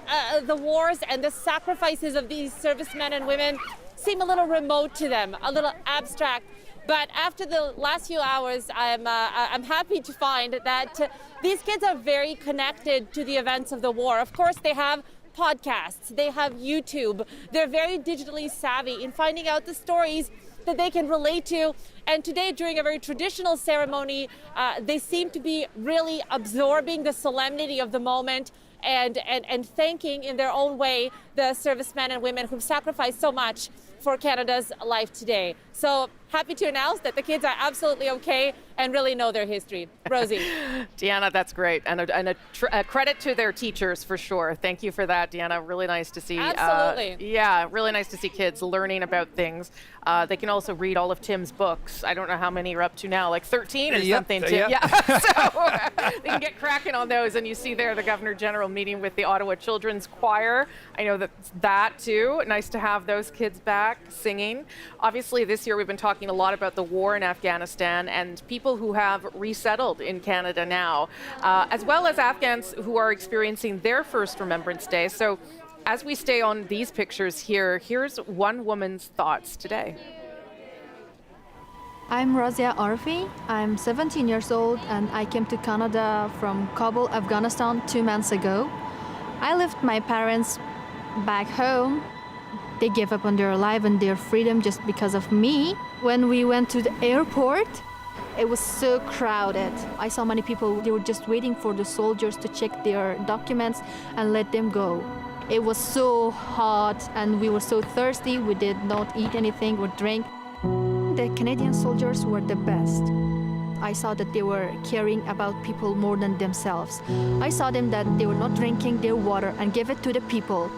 the wars and the sacrifices of these servicemen and women seem a little remote to them, a little abstract. But after the last few hours, I'm happy to find that these kids are very connected to the events of the war. Of course, they have podcasts, they have YouTube. They're very digitally savvy in finding out the stories that they can relate to. And today, during a very traditional ceremony, they seem to be really absorbing the solemnity of the moment and thanking in their own way the servicemen and women who've sacrificed so much for Canada's life today. So happy to announce that the kids are absolutely okay and really know their history. Rosie. Deanna, that's great. And a credit to their teachers for sure. Thank you for that, Deanna. Really nice to see. Absolutely. Yeah, really nice to see kids learning about things. They can also read all of Tim's books. I don't know how many you're up to now, like 13 or something, Tim. Yeah. So they can get cracking on those. And you see there the Governor General meeting with the Ottawa Children's Choir. I know that too. Nice to have those kids back singing. Obviously, this year we've been talking a lot about the war in Afghanistan and people who have resettled in Canada now, as well as Afghans who are experiencing their first Remembrance Day. So as we stay on these pictures here, here's one woman's thoughts today. I'm Razia Arfi. I'm 17 years old and I came to Canada from Kabul, Afghanistan 2 months ago. I left my parents back home. They gave up on their life and their freedom just because of me. When we went to the airport, it was so crowded. I saw many people, they were just waiting for the soldiers to check their documents and let them go. It was so hot and we were so thirsty. We did not eat anything or drink. The Canadian soldiers were the best. I saw that they were caring about people more than themselves. I saw them that they were not drinking their water and gave it to the people.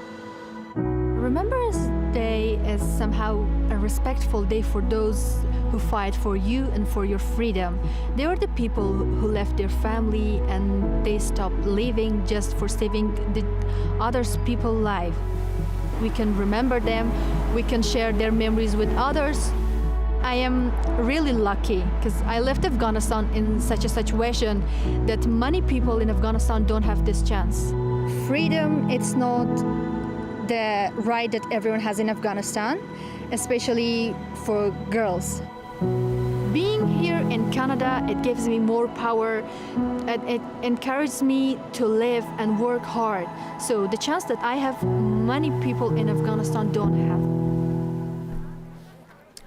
Remembrance Day is somehow a respectful day for those who fight for you and for your freedom. They are the people who left their family and they stopped living just for saving the others people's life. We can remember them, we can share their memories with others. I am really lucky because I left Afghanistan in such a situation that many people in Afghanistan don't have this chance. Freedom, it's not the right that everyone has in Afghanistan, especially for girls. Being here in Canada, it gives me more power. It encourages me to live and work hard. So the chance that I have, many people in Afghanistan don't have.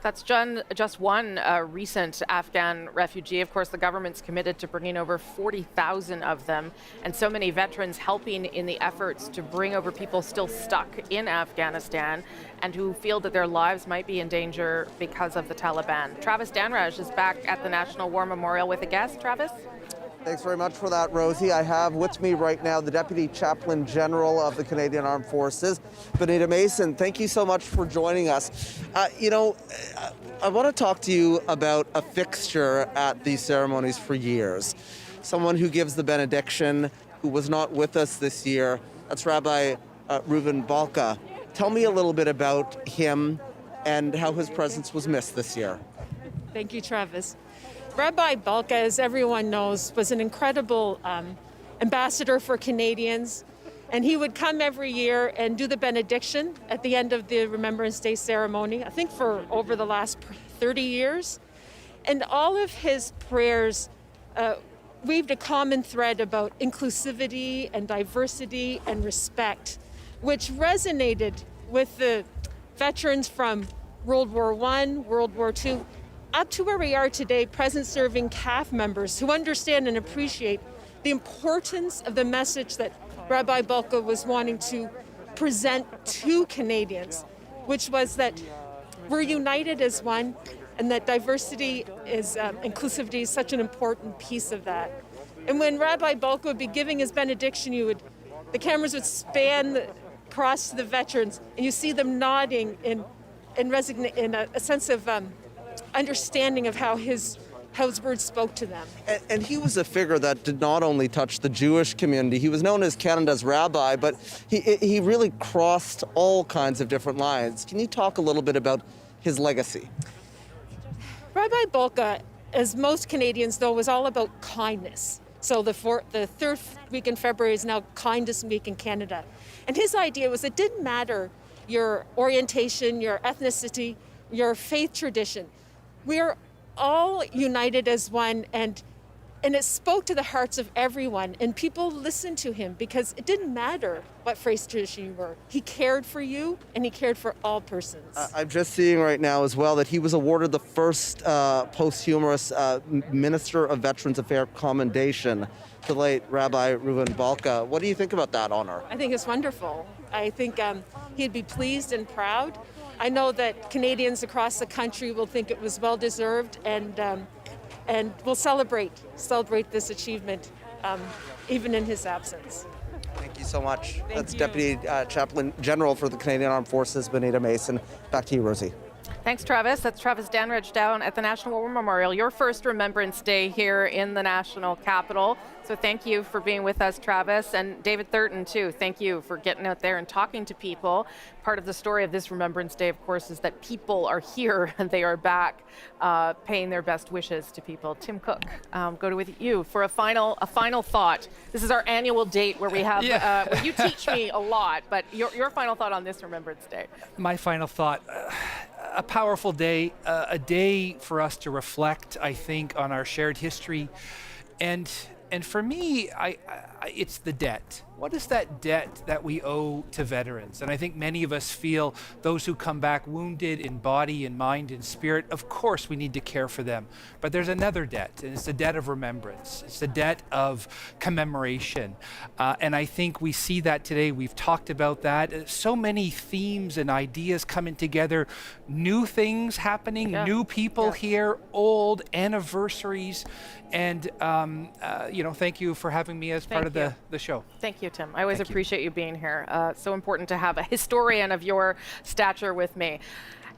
That's just one recent Afghan refugee. Of course, the government's committed to bringing over 40,000 of them, and so many veterans helping in the efforts to bring over people still stuck in Afghanistan and who feel that their lives might be in danger because of the Taliban. Travis Danraj is back at the National War Memorial with a guest. Travis? Thanks very much for that, Rosie. I have with me right now the Deputy Chaplain General of the Canadian Armed Forces, Benediction Mason. Thank you so much for joining us. I want to talk to you about a fixture at these ceremonies for years. Someone who gives the benediction, who was not with us this year. That's Rabbi Reuven Balka. Tell me a little bit about him and how his presence was missed this year. Thank you, Travis. Rabbi Balka, as everyone knows, was an incredible ambassador for Canadians, and he would come every year and do the benediction at the end of the Remembrance Day ceremony, I think for over the last 30 years. And all of his prayers weaved a common thread about inclusivity and diversity and respect, which resonated with the veterans from World War I, World War II, up to where we are today, present serving CAF members who understand and appreciate the importance of the message that Rabbi Balka was wanting to present to Canadians, which was that we're united as one and that diversity is, inclusivity is such an important piece of that. And when Rabbi Balka would be giving his benediction, the cameras would span across to the veterans and you see them nodding in a sense of understanding of how his words spoke to them. And he was a figure that did not only touch the Jewish community. He was known as Canada's rabbi, but he really crossed all kinds of different lines. Can you talk a little bit about his legacy? Rabbi Balka, as most Canadians know, was all about kindness. So the third week in February is now Kindness Week in Canada. And his idea was it didn't matter your orientation, your ethnicity, your faith tradition. We are all united as one, and it spoke to the hearts of everyone, and people listened to him because it didn't matter what faith tradition you were. He cared for you, and he cared for all persons. I'm just seeing right now as well that he was awarded the first posthumous Minister of Veterans Affairs commendation to late Rabbi Reuven Balka. What do you think about that honor? I think it's wonderful. I think he'd be pleased and proud. I know that Canadians across the country will think it was well-deserved, and we'll celebrate this achievement, even in his absence. Thank you so much. That's you. Deputy Chaplain General for the Canadian Armed Forces, Benediction Mason. Back to you, Rosie. Thanks, Travis. That's Travis Danraj down at the National War Memorial, your first Remembrance Day here in the National Capital. So thank you for being with us, Travis. And David Thurton, too. Thank you for getting out there and talking to people. Part of the story of this Remembrance Day, of course, is that people are here and they are back paying their best wishes to people. Tim Cook, go to with you for a final thought. This is our annual date where we have, where you teach me a lot, but your final thought on this Remembrance Day. My final thought, a powerful day, a day for us to reflect, I think, on our shared history. And for me, it's the debt. What is that debt that we owe to veterans? And I think many of us feel those who come back wounded in body and mind and spirit, of course we need to care for them. But there's another debt, and it's the debt of remembrance. It's the debt of commemoration. And I think we see that today. We've talked about that. So many themes and ideas coming together, new things happening, new people here, old anniversaries. And, thank you for having me as part of the show. Thank you. Tim. I always appreciate you being here. So important to have a historian of your stature with me.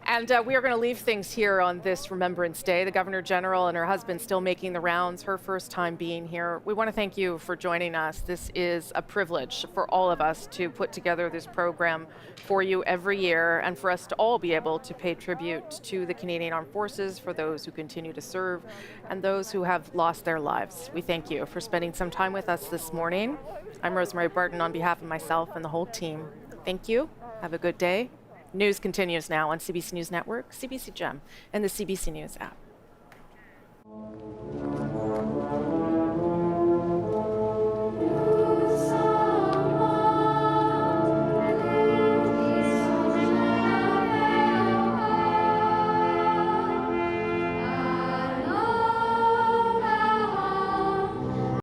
And we are going to leave things here on this Remembrance Day. The Governor General and her husband still making the rounds, her first time being here. We want to thank you for joining us. This is a privilege for all of us to put together this program for you every year, and for us to all be able to pay tribute to the Canadian Armed Forces, for those who continue to serve, and those who have lost their lives. We thank you for spending some time with us this morning. I'm Rosemary Barton on behalf of myself and the whole team. Thank you. Have a good day. News continues now on CBC News Network, CBC Gem, and the CBC News app.